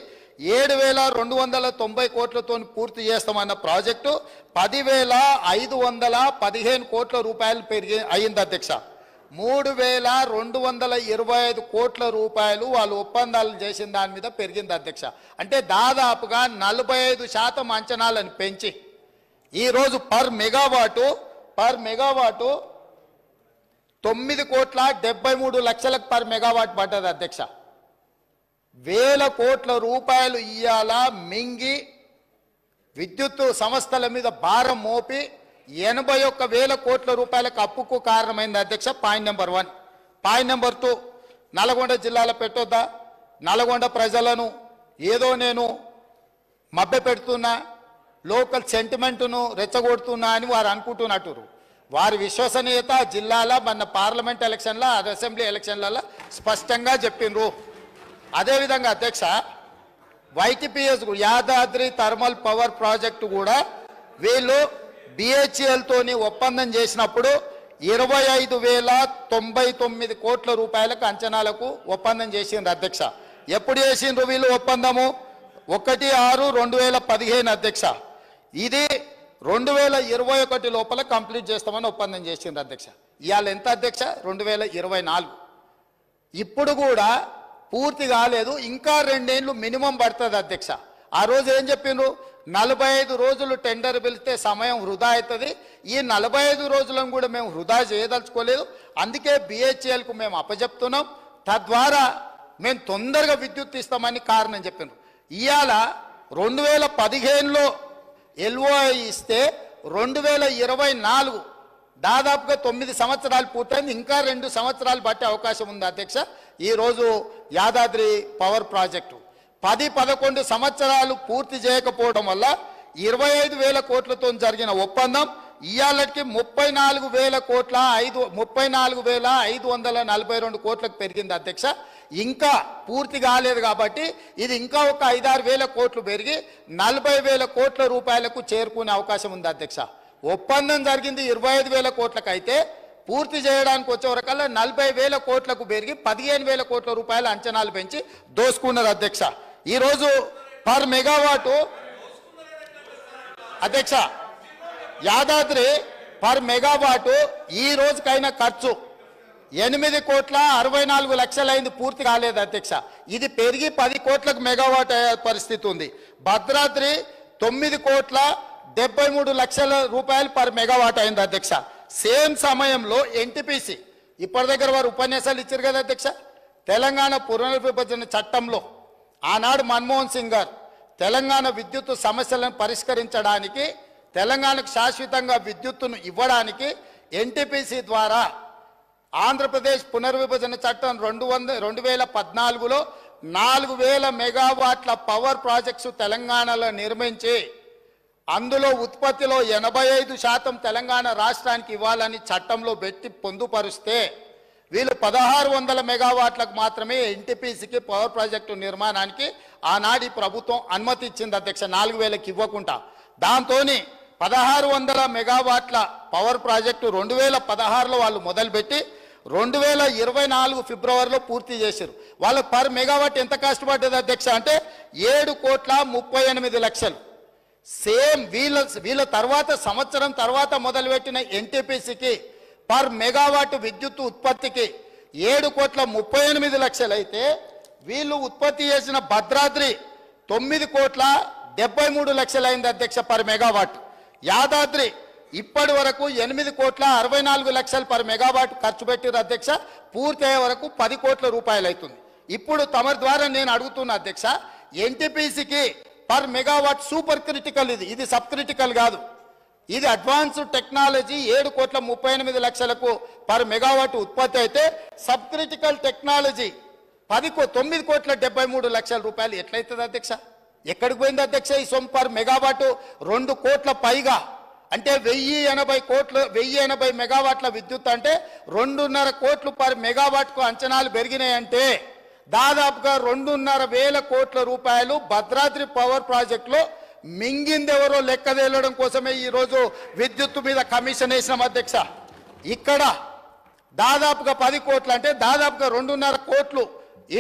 7,290 కోట్లతో పూర్తి చేస్తామన్న ప్రాజెక్టు 10,515 కోట్ల రూపాయలు అయింది అధ్యక్ష. 3,225 కోట్ల రూపాయలు వాళ్ళు ఒప్పందాలు చేసిన దాని మీద పెరిగింది అధ్యక్ష. అంటే దాదాపుగా 45% అంచనాలను పెంచి ఈరోజు పర్ మెగావాటు 9,73 లక్షలకు పర్ మెగావాట్ పడ్డది అధ్యక్ష. 1,000 కోట్ల రూపాయలు ఇయ్యాల మింగి విద్యుత్ సంస్థల మీద భారం మోపి 81,000 కోట్ల రూపాయలకు అప్పుకు కారణమైంది అధ్యక్ష. Point number 1. Point number 2, Nalgonda జిల్లాలో పెట్టొద్దా? నల్గొండ ప్రజలను ఏదో నేను మభ్య పెడుతున్నా, లోకల్ సెంటిమెంటును రెచ్చగొడుతున్నా అని వారు అనుకుంటున్నట్టు. వారి విశ్వసనీయత జిల్లాల మన పార్లమెంట్ ఎలక్షన్ల అసెంబ్లీ ఎలక్షన్లలో స్పష్టంగా చెప్పిండ్రు. అదేవిధంగా అధ్యక్ష YTPS Yadadri thermal power project కూడా వీళ్ళు BHELతోని ఒప్పందం చేసినప్పుడు 25,099 కోట్ల రూపాయలకు అంచనాలకు ఒప్పందం చేసిండ్రు అధ్యక్ష. ఎప్పుడు చేసిండ్రు వీళ్ళు ఒప్పందము? 1/6/2015 అధ్యక్ష. ఇది 2021 లోపల కంప్లీట్ చేస్తామని ఒప్పందం చేసిండ్రు అధ్యక్ష. ఇవాళ ఎంత అధ్యక్ష? 2024. ఇప్పుడు కూడా పూర్తి కాలేదు, ఇంకా 2 ఏళ్ళు మినిమం పడుతుంది అధ్యక్ష. ఆ రోజు ఏం చెప్పిండ్రు? 45 రోజులు టెండర్ పిలిస్తే సమయం వృధా అవుతుంది, ఈ 45 రోజులను కూడా మేము వృధా చేయదలుచుకోలేదు, అందుకే BHELకు మేము అప్పచెప్తున్నాం, తద్వారా మేము తొందరగా విద్యుత్ ఇస్తామని కారణం చెప్పిండ్రు. ఇవాళ 2015లో LOI ఇస్తే 2024 దాదాపుగా 9 సంవత్సరాలు పూర్తయింది, ఇంకా 2 సంవత్సరాలు పట్టే అవకాశం ఉంది అధ్యక్ష. ఈరోజు యాదాద్రి పవర్ ప్రాజెక్టు 10-11 సంవత్సరాలు పూర్తి చేయకపోవడం వల్ల 25,000 కోట్లతో జరిగిన ఒప్పందం ఇవాళకి 34,542 కోట్లకు పెరిగింది అధ్యక్ష. ఇంకా పూర్తి కాలేదు కాబట్టి ఇది ఇంకా ఒక 5-6 వేల కోట్లు పెరిగి 40,000 కోట్ల రూపాయలకు చేరుకునే అవకాశం ఉంది అధ్యక్ష. ఒప్పందం జరిగింది 25,000 కోట్లకు అయితే పూర్తి చేయడానికి వచ్చే వరకల్లా 40,000 కోట్లకు పెరిగి 15,000 కోట్ల రూపాయల అంచనాలు పెంచి దోసుకున్నారు అధ్యక్ష. ఈరోజు పర్ మెగావాటు అధ్యక్ష యాదాద్రి పర్ మెగావాటు ఈ రోజుకైనా ఖర్చు 8,64,00,000 అయింది, పూర్తి కాలేదు అధ్యక్ష. ఇది పెరిగి 10 కోట్లకు మెగావాట్ అయ్యే పరిస్థితి ఉంది. భద్రాద్రి 9,73,00,000 రూపాయలు పర్ మెగావాట్ అయింది అధ్యక్ష. సేమ్ సమయంలో ఎన్టీపీసీ ఇప్పటి దగ్గర వారు ఉపన్యాసాలు ఇచ్చారు కదా అధ్యక్ష. తెలంగాణ పునర్విభజన చట్టంలో ఆనాడు మన్మోహన్ సింగ్ గారు తెలంగాణ విద్యుత్ సమస్యలను పరిష్కరించడానికి, తెలంగాణకు శాశ్వతంగా విద్యుత్తును ఇవ్వడానికి ఎన్టీపీసీ ద్వారా ఆంధ్రప్రదేశ్ పునర్విభజన చట్టం 2014లో 4,000 మెగావాట్ల పవర్ ప్రాజెక్ట్స్ తెలంగాణలో నిర్మించి అందులో ఉత్పత్తిలో 85% తెలంగాణ రాష్ట్రానికి ఇవ్వాలని చట్టంలో పెట్టి పొందుపరిస్తే వీళ్ళు 1,600 మెగావాట్లకు మాత్రమే ఎన్టీపీసీకి పవర్ ప్రాజెక్టు నిర్మాణానికి ఆనాడి ప్రభుత్వం అనుమతి ఇచ్చింది అధ్యక్ష, 4,000కి ఇవ్వకుండా. దాంతో 1,600 మెగావాట్ల పవర్ ప్రాజెక్టు 2016లో వాళ్ళు మొదలుపెట్టి 2024 ఫిబ్రవరిలో పూర్తి చేశారు. వాళ్ళు పర్ మెగావాట్ ఎంత కష్టపడ్డది అధ్యక్ష అంటే 7,38,00,000. సేమ్ వీళ్ళ తర్వాత సంవత్సరం తర్వాత మొదలుపెట్టిన ఎన్టీపీసీకి పర్ మెగావాట్ విద్యుత్ ఉత్పత్తికి 7,38,00,000 అయితే వీళ్ళు ఉత్పత్తి చేసిన భద్రాద్రి 9,73,00,000 అయింది అధ్యక్ష పర్ మెగావాట్. యాదాద్రి ఇప్పటి వరకు 8,64,00,000 పర్ మెగావాట్ ఖర్చు పెట్టిన అధ్యక్ష, పూర్తి అయ్యే వరకు 10 కోట్ల రూపాయలు అవుతుంది. ఇప్పుడు తమరి ద్వారా నేను అడుగుతున్న అధ్యక్ష, ఎన్టీపీసీకి పర్ మెగావాట్ సూపర్ క్రిటికల్, ఇది సబ్ క్రిటికల్ కాదు, ఇది అడ్వాన్స్డ్ టెక్నాలజీ 7,38,00,000కు పర్ మెగావాట్ ఉత్పత్తి అయితే సబ్ క్రిటికల్ టెక్నాలజీ 9,73,00,000 రూపాయలు ఎట్లయితుంది అధ్యక్ష? ఎక్కడికి పోయింది అధ్యక్ష ఈ సొమ్ము? పర్ మెగావాట్ 2 కోట్ల పైగా అంటే 1,080 మెగావాట్ల విద్యుత్ అంటే 2.5 కోట్లు పర్ మెగావాట్కు అంచనాలు పెరిగినాయంటే దాదాపుగా 2,500 కోట్ల రూపాయలు భద్రాద్రి పవర్ ప్రాజెక్టులో మింగిందెవరో లెక్క తేలడం కోసమే ఈరోజు విద్యుత్తు మీద కమిషన్ వేసినాం అధ్యక్ష. ఇక్కడ దాదాపుగా 10 కోట్లు అంటే దాదాపుగా 2.5 కోట్లు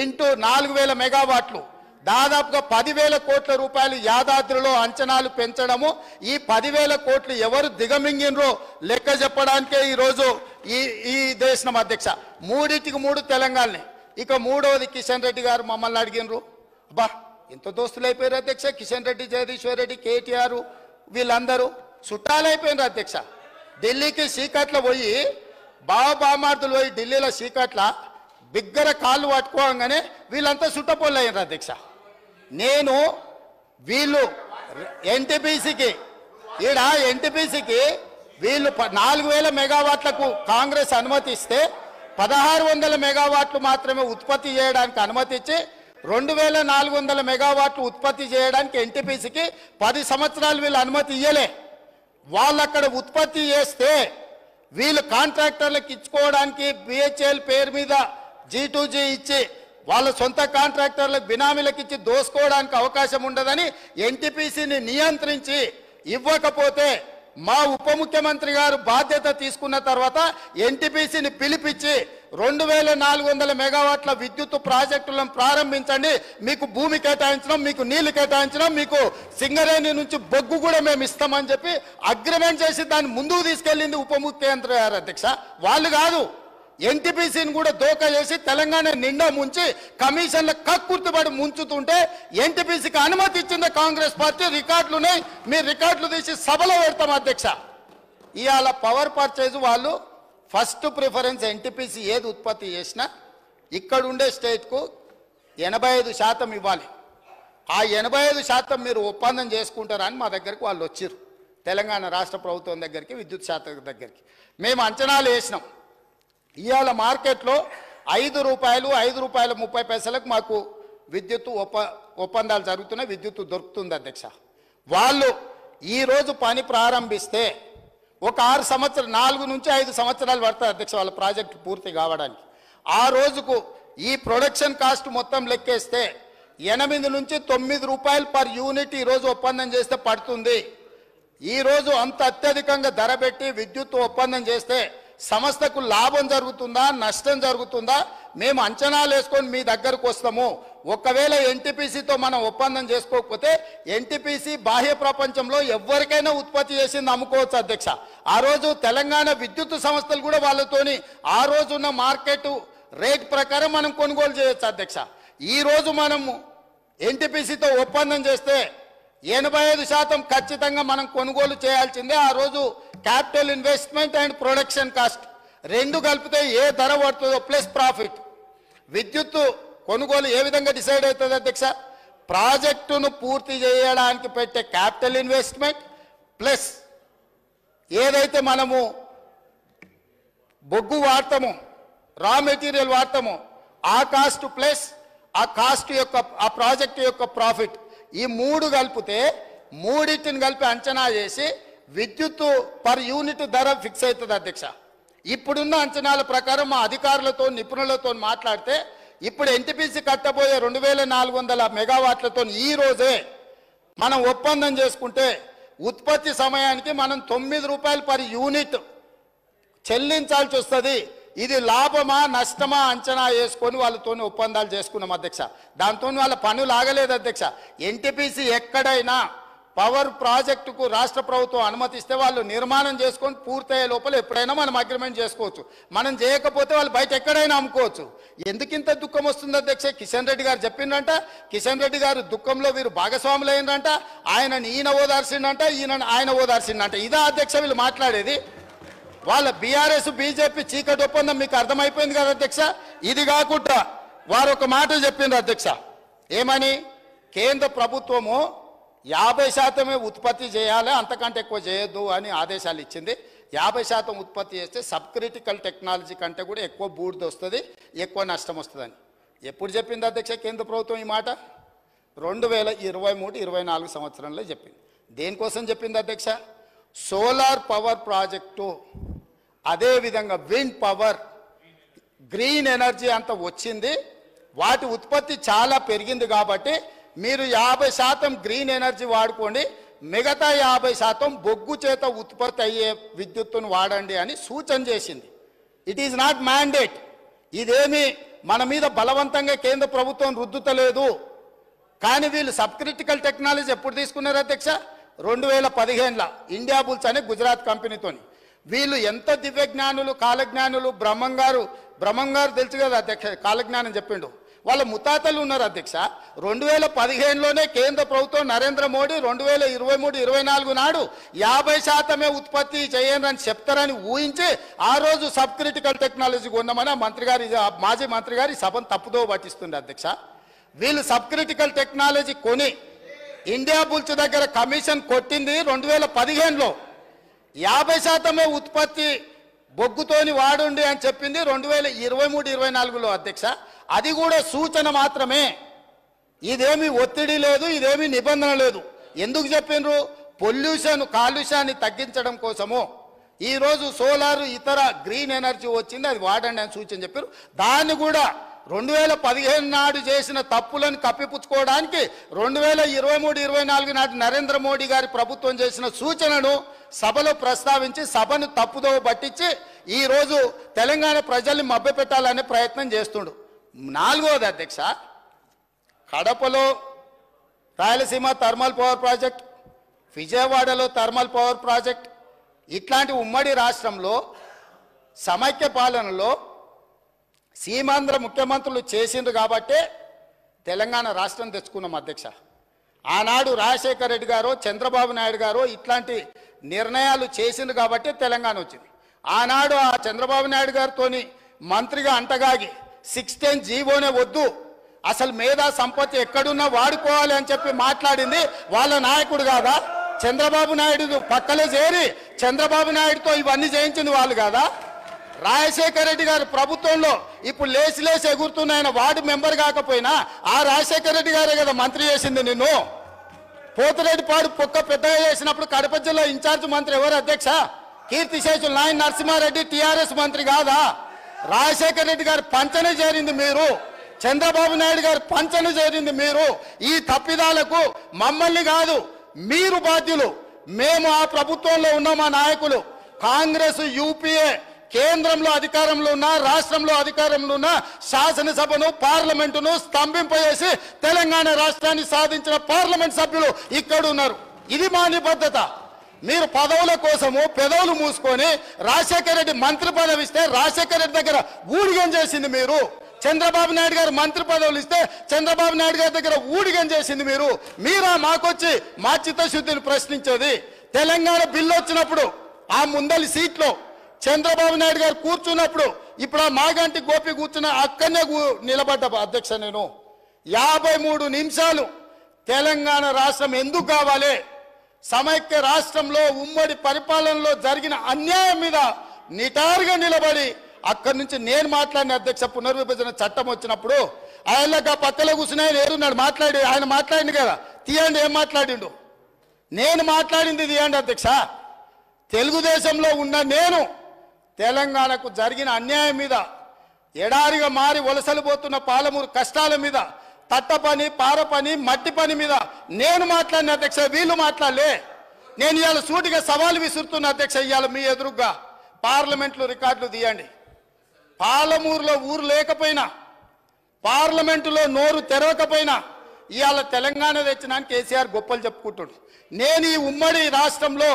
ఇంటూ 4,000 మెగావాట్లు దాదాపుగా 10,000 కోట్ల రూపాయలు యాదాద్రిలో అంచనాలు పెంచడము. ఈ 10,000 కోట్లు ఎవరు దిగమింగినరో లెక్క చెప్పడానికే ఈరోజు ఈ దేశం అధ్యక్ష. 3 తెలంగాణనే. ఇక మూడవది కిషన్ రెడ్డి గారు మమ్మల్ని అడిగినరు, అబ్బా ఎంత దోస్తులు అయిపోయారు అధ్యక్ష, కిషన్ రెడ్డి, జగదీశ్వర్ రెడ్డి, కేటీఆర్ వీళ్ళందరూ చుట్టాలు అయిపోయినారు అధ్యక్ష. ఢిల్లీకి సీకట్ల పోయి బామార్దులు పోయి ఢిల్లీలో సీకట్ల బిగ్గర కాళ్ళు పట్టుకోగానే వీళ్ళంతా చుట్టపోళ్ళు అయ్యారు అధ్యక్ష. నేను వీళ్ళు ఎన్టీపీసీకి వీళ్ళు 4,000 మెగావాట్లకు కాంగ్రెస్ అనుమతి ఇస్తే 1,600 మెగావాట్లు మాత్రమే ఉత్పత్తి చేయడానికి అనుమతి ఇచ్చి 2,400 మెగావాట్లు ఉత్పత్తి చేయడానికి ఎన్టీపీసీకి 10 సంవత్సరాలు వీళ్ళు అనుమతి ఇయ్యలే. వాళ్ళు అక్కడ ఉత్పత్తి చేస్తే వీళ్ళు కాంట్రాక్టర్లకు ఇచ్చుకోవడానికి బిహెచ్ఎల్ పేరు మీద G2G ఇచ్చి వాళ్ళ సొంత కాంట్రాక్టర్లకు బినామీలకు ఇచ్చి దోసుకోవడానికి అవకాశం ఉండదని ఎన్టీపీసీని నియంత్రించి ఇవ్వకపోతే మా ఉప ముఖ్యమంత్రి గారు బాధ్యత తీసుకున్న తర్వాత ఎన్టీపీసీని పిలిపించి 2,400 మెగావాట్ల విద్యుత్ ప్రాజెక్టులను ప్రారంభించండి, మీకు భూమి కేటాయించడం, మీకు నీళ్లు కేటాయించడం, మీకు సింగరేణి నుంచి బొగ్గు కూడా మేము ఇస్తామని చెప్పి అగ్రిమెంట్ చేసి దాన్ని ముందుకు తీసుకెళ్ళింది ఉప ముఖ్యమంత్రి గారు అధ్యక్ష. వాళ్ళు కాదు, ఎన్టీపీసీని కూడా దోకా చేసి తెలంగాణ నిండా ముంచి కమిషన్ల కక్కుర్తిపడి ముంచుతుంటే ఎన్టీపీసీకి అనుమతి ఇచ్చింది కాంగ్రెస్ పార్టీ. రికార్డులున్నాయి, మీరు రికార్డులు తీసి సభలో పెడతాం అధ్యక్ష. ఇవాళ పవర్ పర్చేజ్ వాళ్ళు ఫస్ట్ ప్రిఫరెన్స్ ఎన్టీపీసీ ఏది ఉత్పత్తి చేసినా ఇక్కడ ఉండే స్టేట్కు 85% ఇవ్వాలి. ఆ 85% మీరు ఒప్పందం చేసుకుంటారని మా దగ్గరికి వాళ్ళు వచ్చారు, తెలంగాణ రాష్ట్ర ప్రభుత్వం దగ్గరికి, విద్యుత్ శాఖ దగ్గరికి. మేము అంచనాలు వేసినాం. ఇవాళ మార్కెట్లో ₹5.30 మాకు విద్యుత్తు ఒప్పందాలు జరుగుతున్నాయి, విద్యుత్తు దొరుకుతుంది అధ్యక్ష. వాళ్ళు ఈరోజు పని ప్రారంభిస్తే ఒక 4 నుంచి 5 సంవత్సరాలు పడుతుంది అధ్యక్ష వాళ్ళ ప్రాజెక్టు పూర్తి కావడానికి. ఆ రోజుకు ఈ ప్రొడక్షన్ కాస్ట్ మొత్తం లెక్కేస్తే 8 నుంచి 9 రూపాయలు పర్ యూనిట్ ఈరోజు ఒప్పందం చేస్తే పడుతుంది. ఈరోజు అంత అత్యధికంగా ధర పెట్టి విద్యుత్ ఒప్పందం చేస్తే సంస్థకు లాభం జరుగుతుందా నష్టం జరుగుతుందా మేము అంచనాలు వేసుకొని మీ దగ్గరకు వస్తాము. ఒకవేళ ఎన్టీపీసీతో మనం ఒప్పందం చేసుకోకపోతే ఎన్టీపీసీ బాహ్య ప్రపంచంలో ఎవరికైనా ఉత్పత్తి చేసింది అమ్ముకోవచ్చు అధ్యక్ష. ఆ రోజు తెలంగాణ విద్యుత్ సంస్థలు కూడా వాళ్ళతోని ఆ రోజున్న మార్కెట్ రేట్ ప్రకారం మనం కొనుగోలు చేయొచ్చు అధ్యక్ష. ఈ రోజు మనము ఎన్టీపీసీతో ఒప్పందం చేస్తే 85% ఖచ్చితంగా మనం కొనుగోలు చేయాల్సిందే. ఆ రోజు capital investment and production cost రెండు కలిపితే ఏ ధర పడుతుందో ప్లస్ ప్రాఫిట్. విద్యుత్ కొనుగోలు ఏ విధంగా డిసైడ్ అవుతుంది అధ్యక్ష? ప్రాజెక్టును పూర్తి చేయడానికి పెట్టే క్యాపిటల్ ఇన్వెస్ట్మెంట్ ప్లస్ ఏదైతే మనము బొగ్గు వాడతామో రా మెటీరియల్ వాడతామో ఆ కాస్ట్ ప్లస్ ఆ కాస్ట్ యొక్క ఆ ప్రాజెక్ట్ యొక్క ప్రాఫిట్ ఈ మూడు కలిపితే మూడింటిని కలిపి అంచనా చేసి విద్యుత్ పర్ యూనిట్ ధర ఫిక్స్ అవుతుంది అధ్యక్ష. ఇప్పుడున్న అంచనాల ప్రకారం మా అధికారులతో నిపుణులతో మాట్లాడితే ఇప్పుడు ఎన్టీపీసీ కట్టబోయే 2400 మెగావాట్లతో ఈ రోజే మనం ఒప్పందం చేసుకుంటే ఉత్పత్తి సమయానికి మనం 9 రూపాయలు పర్ యూనిట్ చెల్లించాల్సి వస్తుంది. ఇది లాభమా నష్టమా అంచనా వేసుకొని వాళ్ళతో ఒప్పందాలు చేసుకున్నాం అధ్యక్ష. దాంతో వాళ్ళ పనులు ఆగలేదు అధ్యక్ష. ఎన్టీపీసీ ఎక్కడైనా పవర్ ప్రాజెక్టుకు రాష్ట్ర ప్రభుత్వం అనుమతిస్తే వాళ్ళు నిర్మాణం చేసుకొని పూర్తయ్యే లోపల ఎప్పుడైనా మనం అగ్రిమెంట్ చేసుకోవచ్చు. మనం చేయకపోతే వాళ్ళు బయట ఎక్కడైనా అమ్ముకోవచ్చు. ఎందుకింత దుఃఖం వస్తుంది అధ్యక్ష? కిషన్ రెడ్డి గారు చెప్పిండంట, కిషన్ రెడ్డి గారు దుఃఖంలో వీరు భాగస్వాములు అయినరంట, ఈయన ఓదార్సిండంట, ఆయన ఓదార్సిండంట. ఇదా అధ్యక్ష వీళ్ళు మాట్లాడేది? వాళ్ళ బీఆర్ఎస్ బీజేపీ చీకటి ఒప్పందం మీకు అర్థమైపోయింది కదా అధ్యక్ష. ఇది కాకుండా వారు ఒక మాట చెప్పిండ్రు అధ్యక్ష. ఏమని? కేంద్ర ప్రభుత్వము 50% ఉత్పత్తి చేయాలి, అంతకంటే ఎక్కువ చేయొద్దు అని ఆదేశాలు ఇచ్చింది. 50% ఉత్పత్తి చేస్తే సబ్ క్రిటికల్ టెక్నాలజీ కంటే కూడా ఎక్కువ బూడిద వస్తుంది, ఎక్కువ నష్టం వస్తుందని ఎప్పుడు చెప్పింది అధ్యక్ష కేంద్ర ప్రభుత్వం ఈ మాట? 2023-24 సంవత్సరంలో చెప్పింది. దేనికోసం చెప్పింది అధ్యక్ష? సోలార్ పవర్ ప్రాజెక్టు, అదేవిధంగా విండ్ పవర్, గ్రీన్ ఎనర్జీ అంత వచ్చింది, వాటి ఉత్పత్తి చాలా పెరిగింది కాబట్టి మీరు 50% గ్రీన్ ఎనర్జీ వాడుకోండి, మిగతా 50% బొగ్గు చేత ఉత్పత్తి అయ్యే విద్యుత్తును వాడండి అని సూచన చేసింది. It is not mandate. ఇదేమి మన మీద బలవంతంగా కేంద్ర ప్రభుత్వం రుద్దుతలేదు. కానీ వీళ్ళు సబ్ క్రిటికల్ టెక్నాలజీ ఎప్పుడు తీసుకున్నారు అధ్యక్ష? 2015లో ఇండియా బుల్స్ అనే గుజరాత్ కంపెనీతోని. వీళ్ళు ఎంత దివ్యజ్ఞానులు, కాలజ్ఞానులు. బ్రహ్మం గారు తెలుసు కదా అధ్యక్ష, కాలజ్ఞానం చెప్పిండు. వాళ్ళ ముతాతలు ఉన్నారు అధ్యక్ష. 2015లోనే కేంద్ర ప్రభుత్వం నరేంద్ర మోడీ 2023-24 నాడు 50% ఉత్పత్తి చేయండి అని చెప్తారని ఊహించి ఆ రోజు సబ్ క్రిటికల్ టెక్నాలజీ కొన్నామని మాజీ మంత్రి గారి సభను తప్పుదో పట్టిస్తుంది అధ్యక్ష. వీళ్ళు సబ్ క్రిటికల్ టెక్నాలజీ కొని ఇండియా బుల్స్ దగ్గర కమిషన్ కొట్టింది 2015లో. 50% ఉత్పత్తి బొగ్గుతోని వాడుండి అని చెప్పింది 2023-24లో అధ్యక్ష. అది కూడా సూచన మాత్రమే, ఇదేమి ఒత్తిడి లేదు, ఇదేమి నిబంధన లేదు. ఎందుకు చెప్పిండ్రు? కాలుష్యాన్ని తగ్గించడం కోసము. ఈరోజు సోలార్ ఇతర గ్రీన్ ఎనర్జీ వచ్చింది, అది వాడండి అని సూచన చెప్పారు. దాన్ని కూడా 2015 నాడు చేసిన తప్పులను కప్పిపుచ్చుకోవడానికి 2023-24 నాటి నరేంద్ర మోడీ గారి ప్రభుత్వం చేసిన సూచనను సభలో ప్రస్తావించి సభను తప్పుదో పట్టించి ఈరోజు తెలంగాణ ప్రజల్ని మభ్యపెట్టాలనే ప్రయత్నం చేస్తుండు. 4వది అధ్యక్ష, కడపలో రాయలసీమ థర్మల్ పవర్ ప్రాజెక్ట్, విజయవాడలో థర్మల్ పవర్ ప్రాజెక్ట్, ఇట్లాంటి ఉమ్మడి రాష్ట్రంలో సమైక్య పాలనలో సీమాంధ్ర ముఖ్యమంత్రులు చేసిండ్రు కాబట్టే తెలంగాణ రాష్ట్రం తెచ్చుకున్నాం అధ్యక్ష. ఆనాడు రాజశేఖర రెడ్డి గారు, చంద్రబాబు నాయుడు గారు ఇట్లాంటి నిర్ణయాలు చేసిండ్రు కాబట్టే తెలంగాణ వచ్చింది. ఆనాడు ఆ చంద్రబాబు నాయుడు గారితో మంత్రిగా అంటగాగి 610 జీవోనే వద్దు, అసలు మేధా సంపత్తి ఎక్కడున్నా వాడుకోవాలి అని చెప్పి మాట్లాడింది వాళ్ళ నాయకుడు కాదా? చంద్రబాబు నాయుడు పక్కలే చేరి చంద్రబాబు నాయుడుతో ఇవన్నీ చేయించింది వాళ్ళు కాదా? రాజశేఖర రెడ్డి గారు ప్రభుత్వంలో ఇప్పుడు లేచి ఎగురుతున్న ఆయన వార్డు మెంబర్ కాకపోయినా ఆ రాజశేఖర రెడ్డి గారే కదా మంత్రి చేసింది నిన్ను. పోతిరెడ్డిపాడు పొక్క పెద్దగా చేసినప్పుడు కడప జిల్లా ఇన్ఛార్జ్ మంత్రి ఎవరు అధ్యక్ష? కీర్తిశేషులు నాయన నరసింహారెడ్డి టీఆర్ఎస్ మంత్రి కాదా? రాజశేఖర రెడ్డి గారు పంచన చేరింది మీరు, చంద్రబాబు నాయుడు గారు పంచన చేరింది మీరు. ఈ తప్పిదాలకు మమ్మల్ని కాదు మీరు బాధ్యులు. మేము ఆ ప్రభుత్వంలో ఉన్న మా నాయకులు కాంగ్రెస్ యూపీఏ కేంద్రంలో అధికారంలో ఉన్న రాష్ట్రంలో అధికారంలో ఉన్న శాసనసభను పార్లమెంటును స్తంభింపజేసి తెలంగాణ రాష్ట్రాన్ని సాధించిన పార్లమెంట్ సభ్యులు ఇక్కడ ఉన్నారు. ఇది మా నిబద్ధత. మీరు పదవుల కోసము పెదవులు మూసుకొని రాజశేఖర రెడ్డి మంత్రి పదవి ఇస్తే రాజశేఖర రెడ్డి దగ్గర ఊడిగం చేసింది మీరు. చంద్రబాబు నాయుడు గారు మంత్రి పదవులు ఇస్తే చంద్రబాబు నాయుడు గారి దగ్గర ఊడిగం చేసింది మీరు. మీరా మాకొచ్చి మా చిత్తశుద్ధిని ప్రశ్నించేది? తెలంగాణ బిల్లు వచ్చినప్పుడు ఆ ముందలి సీట్లో చంద్రబాబు నాయుడు గారు కూర్చున్నప్పుడు ఇప్పుడు ఆ మాగంటి గోపి కూర్చున్న అక్కడనే నిలబడ్డ అధ్యక్ష నేను 53 నిమిషాలు తెలంగాణ రాష్ట్రం ఎందుకు కావాలి, సమైక్య రాష్ట్రంలో ఉమ్మడి పరిపాలనలో జరిగిన అన్యాయం మీద నిటారుగా నిలబడి అక్కడి నుంచి నేను మాట్లాడిన అధ్యక్ష. పునర్విభజన చట్టం వచ్చినప్పుడు ఆయనగా పక్కలో కూర్చుని ఆయన ఏరున్నాడు మాట్లాడి, ఆయన మాట్లాడింది కదా, తీయండి ఏం మాట్లాడిండు, నేను మాట్లాడింది తీయండి అధ్యక్ష. తెలుగుదేశంలో ఉన్న నేను తెలంగాణకు జరిగిన అన్యాయం మీద, ఎడారిగా మారి వలసలు పోతున్న పాలమూరు కష్టాల మీద, తట్ట పని పార పని మట్టి పని మీద నేను మాట్లాడిన అధ్యక్ష. వీళ్ళు మాట్లాడలే. నేను ఇవాళ సూటిగా సవాలు విసురుతున్న అధ్యక్ష. ఇవాళ మీ ఎదురుగా పార్లమెంట్లో రికార్డులు తీయండి. పాలమూరులో ఊరు లేకపోయినా, పార్లమెంటులో నోరు తెరవకపోయినా ఇవాళ తెలంగాణ తెచ్చినాను కేసీఆర్ గొప్పలు చెప్పుకుంటుడు. నేను ఈ ఉమ్మడి రాష్ట్రంలో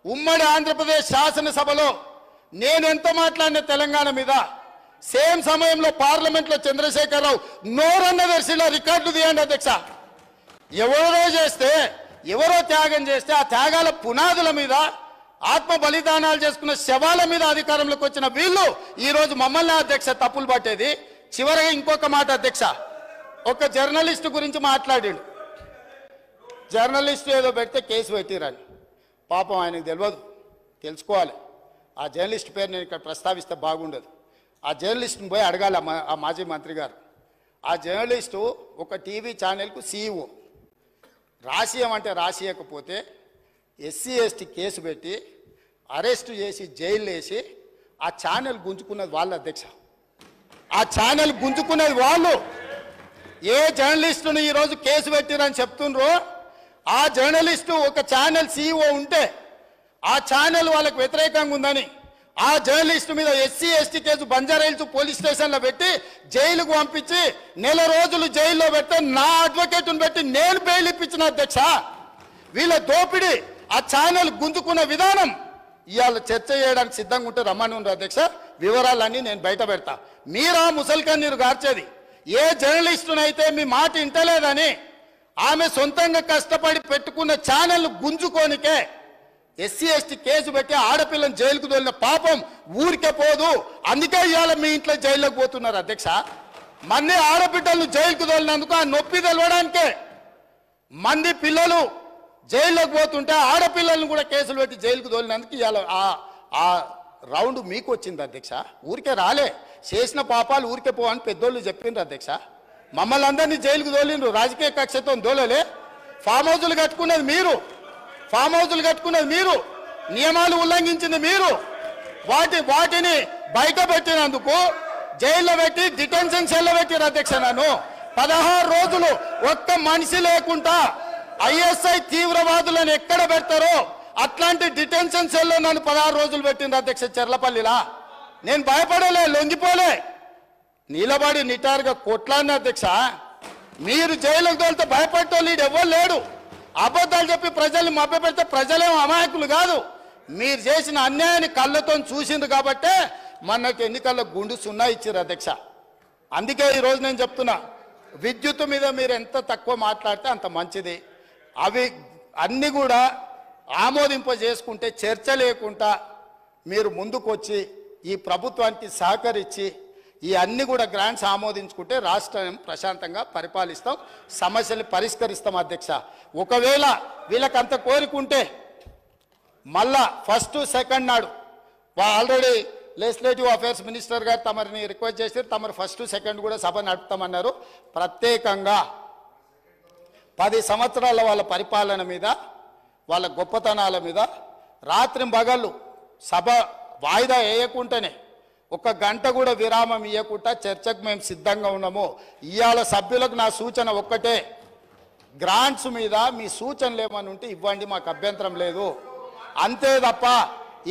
ఉమ్మడి ఆంధ్రప్రదేశ్ శాసనసభలో నేను ఎంత మాట్లాడిన తెలంగాణ మీద, సేమ్ సమయంలో పార్లమెంట్లో చంద్రశేఖరరావు నోరన్న దర్శిలో రికార్డు తీయండి అధ్యక్ష. ఎవరో చేస్తే, ఎవరో త్యాగం చేస్తే ఆ త్యాగాల పునాదుల మీద, ఆత్మ బలిదానాలు చేసుకున్న శవాల మీద అధికారంలోకి వచ్చిన వీళ్ళు ఈరోజు మమ్మల్ని అధ్యక్ష తప్పులు పట్టేది. చివరిగా ఇంకొక మాట అధ్యక్ష, ఒక జర్నలిస్టు గురించి మాట్లాడాడు. జర్నలిస్టు ఏదో పెడితే కేసు పెట్టిరని. పాపం ఆయనకు తెలియదు, తెలుసుకోవాలి. ఆ జర్నలిస్ట్ పేరు నేను ఇక్కడ ప్రస్తావిస్తే బాగుండదు. ఆ జర్నలిస్ట్ని పోయి అడగాలి ఆ మాజీ మంత్రి గారు. ఆ జర్నలిస్టు ఒక టీవీ ఛానల్కు సీఈఓ. రాసియమంటే రాసియకపోతే ఎస్సీ ఎస్టీ కేసు పెట్టి అరెస్టు చేసి జైలు వేసి ఆ ఛానల్ గుంజుకున్నది వాళ్ళు అధ్యక్ష. ఆ ఛానల్ గుంజుకున్నది వాళ్ళు. ఏ జర్నలిస్టును ఈరోజు కేసు పెట్టిరని చెప్తుండ్రో ఆ జర్నలిస్టు ఒక ఛానల్ సీఈఓ ఉంటే ఆ ఛానల్ వాళ్ళకు వ్యతిరేకంగా ఉందని ఆ జర్నలిస్టు మీద SC ST case Banjara Hills police స్టేషన్లో పెట్టి జైలుకు పంపించి 4 రోజులు జైల్లో పెడితే నా అడ్వకేట్ను పెట్టి నేను బెయిల్ ఇప్పించిన అధ్యక్ష. వీళ్ళ దోపిడీ ఆ ఛానల్ గుంజుకున్న విధానం ఇవాళ చర్చ చేయడానికి సిద్ధంగా ఉంటే రమ్మని ఉన్నారు అధ్యక్ష. వివరాలన్నీ నేను బయట పెడతా. మీరా ముసల్కన్నీరు గార్చేది ఏ జర్నలిస్టునైతే మీ మాట ఇంటలేదని ఆమె సొంతంగా కష్టపడి పెట్టుకున్న ఛానల్ గుంజుకోనికే ఎస్సీ ఎస్టీ కేసు పెట్టి ఆడపిల్లని జైలుకు తోలిన పాపం ఊరికే పోదు. అందుకే ఇవాళ మీ ఇంట్లో జైల్లోకి పోతున్నారు అధ్యక్ష. మంది ఆడబిడ్డలను జైలుకు తోలినందుకు ఆ నొప్పి తెలవడానికే మంది పిల్లలు జైల్లోకి పోతుంటే ఆడపిల్లలను కూడా కేసులు పెట్టి జైలుకు తోలినందుకు ఇవాళ ఆ రౌండ్ మీకు వచ్చింది అధ్యక్ష. ఊరికే రాలే, చేసిన పాపాలు ఊరికే పోవని పెద్దోళ్ళు చెప్పిండ్రు అధ్యక్ష. మమ్మల్ని అందరినీ జైలుకు తోలిండ్రు, రాజకీయ కక్షతో తోలలే. ఫామ్ హౌజులు కట్టుకున్నది మీరు, ఫామ్ హౌజులు కట్టుకున్నది మీరు, నియమాలు ఉల్లంఘించింది మీరు. వాటిని బయట పెట్టినందుకు జైల్లో పెట్టి డిటెన్షన్ సెల్లో పెట్టారు అధ్యక్ష. నన్ను 16 రోజులు ఒక్క మనిషి లేకుండా ఐఎస్ఐ తీవ్రవాదులను ఎక్కడ పెడతారో అట్లాంటి డిటెన్షన్ సెల్లో నన్ను 16 రోజులు పెట్టింది అధ్యక్ష చెర్లపల్లిలా. నేను భయపడలే, లొంగిపోలే, నిలబడి నిటారుగా కొట్లాడిన అధ్యక్ష. మీరు జైలుకు తోలితే భయపడటోళ్ళు ఎవరు లేడు. అబద్ధాలు చెప్పి ప్రజల్ని మభ్యపెడితే ప్రజలేమో అమాయకులు కాదు. మీరు చేసిన అన్యాయాన్ని కళ్ళతో చూసిండ్రు కాబట్టే మనకు ఎన్నికల్లో గుండు 0 ఇచ్చారు అధ్యక్ష. అందుకే ఈరోజు నేను చెప్తున్నా, విద్యుత్ మీద మీరు ఎంత తక్కువ మాట్లాడితే అంత మంచిది. అవి అన్నీ కూడా ఆమోదింపజేసుకుంటే చర్చ లేకుండా మీరు ముందుకొచ్చి ఈ ప్రభుత్వానికి సహకరించి ఈ అన్ని కూడా గ్రాంట్స్ ఆమోదించుకుంటే రాష్ట్రం ప్రశాంతంగా పరిపాలిస్తాం, సమస్యలు పరిష్కరిస్తాం అధ్యక్ష. ఒకవేళ వీళ్ళకి అంత కోరికుంటే మళ్ళా 1st 2nd నాడు ఆల్రెడీ లెజిస్లేటివ్ అఫైర్స్ మినిస్టర్ గారు తమరిని రిక్వెస్ట్ చేసి తమరు 1st 2nd కూడా సభ నడుపుతామన్నారు. ప్రత్యేకంగా 10 సంవత్సరాల వాళ్ళ పరిపాలన మీద, వాళ్ళ గొప్పతనాల మీద రాత్రింబగళ్ళు సభ వాయిదా వేయకుండానే 1 గంట కూడా విరామం ఇవ్వకుండా చర్చకు మేము సిద్ధంగా ఉన్నాము. ఇవాళ సభ్యులకు నా సూచన ఒక్కటే, గ్రాంట్స్ మీద మీ సూచనలు ఏమని ఉంటే ఇవ్వండి, మాకు అభ్యంతరం లేదు. అంతే తప్ప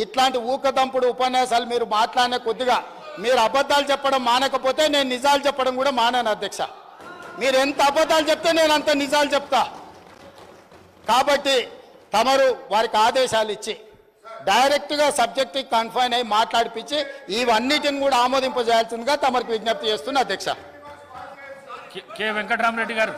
ఇట్లాంటి ఊకదంపుడు ఉపన్యాసాలు మీరు మాట్లాడిన కొద్దిగా మీరు అబద్ధాలు చెప్పడం మానకపోతే నేను నిజాలు చెప్పడం కూడా మానాను అధ్యక్ష. మీరు ఎంత అబద్ధాలు చెప్తే నేను అంత నిజాలు చెప్తా. కాబట్టి తమరు వారికి ఆదేశాలు ఇచ్చి డైరెక్ట్గా సబ్జెక్ట్కి కన్ఫైన్ అయ్యి మాట్లాడిపించి ఇవన్నిటిని కూడా ఆమోదింపజేయాల్సిందిగా తమరికి విజ్ఞప్తి చేస్తున్నా అధ్యక్ష. కె వెంకటరామరెడ్డి గారు.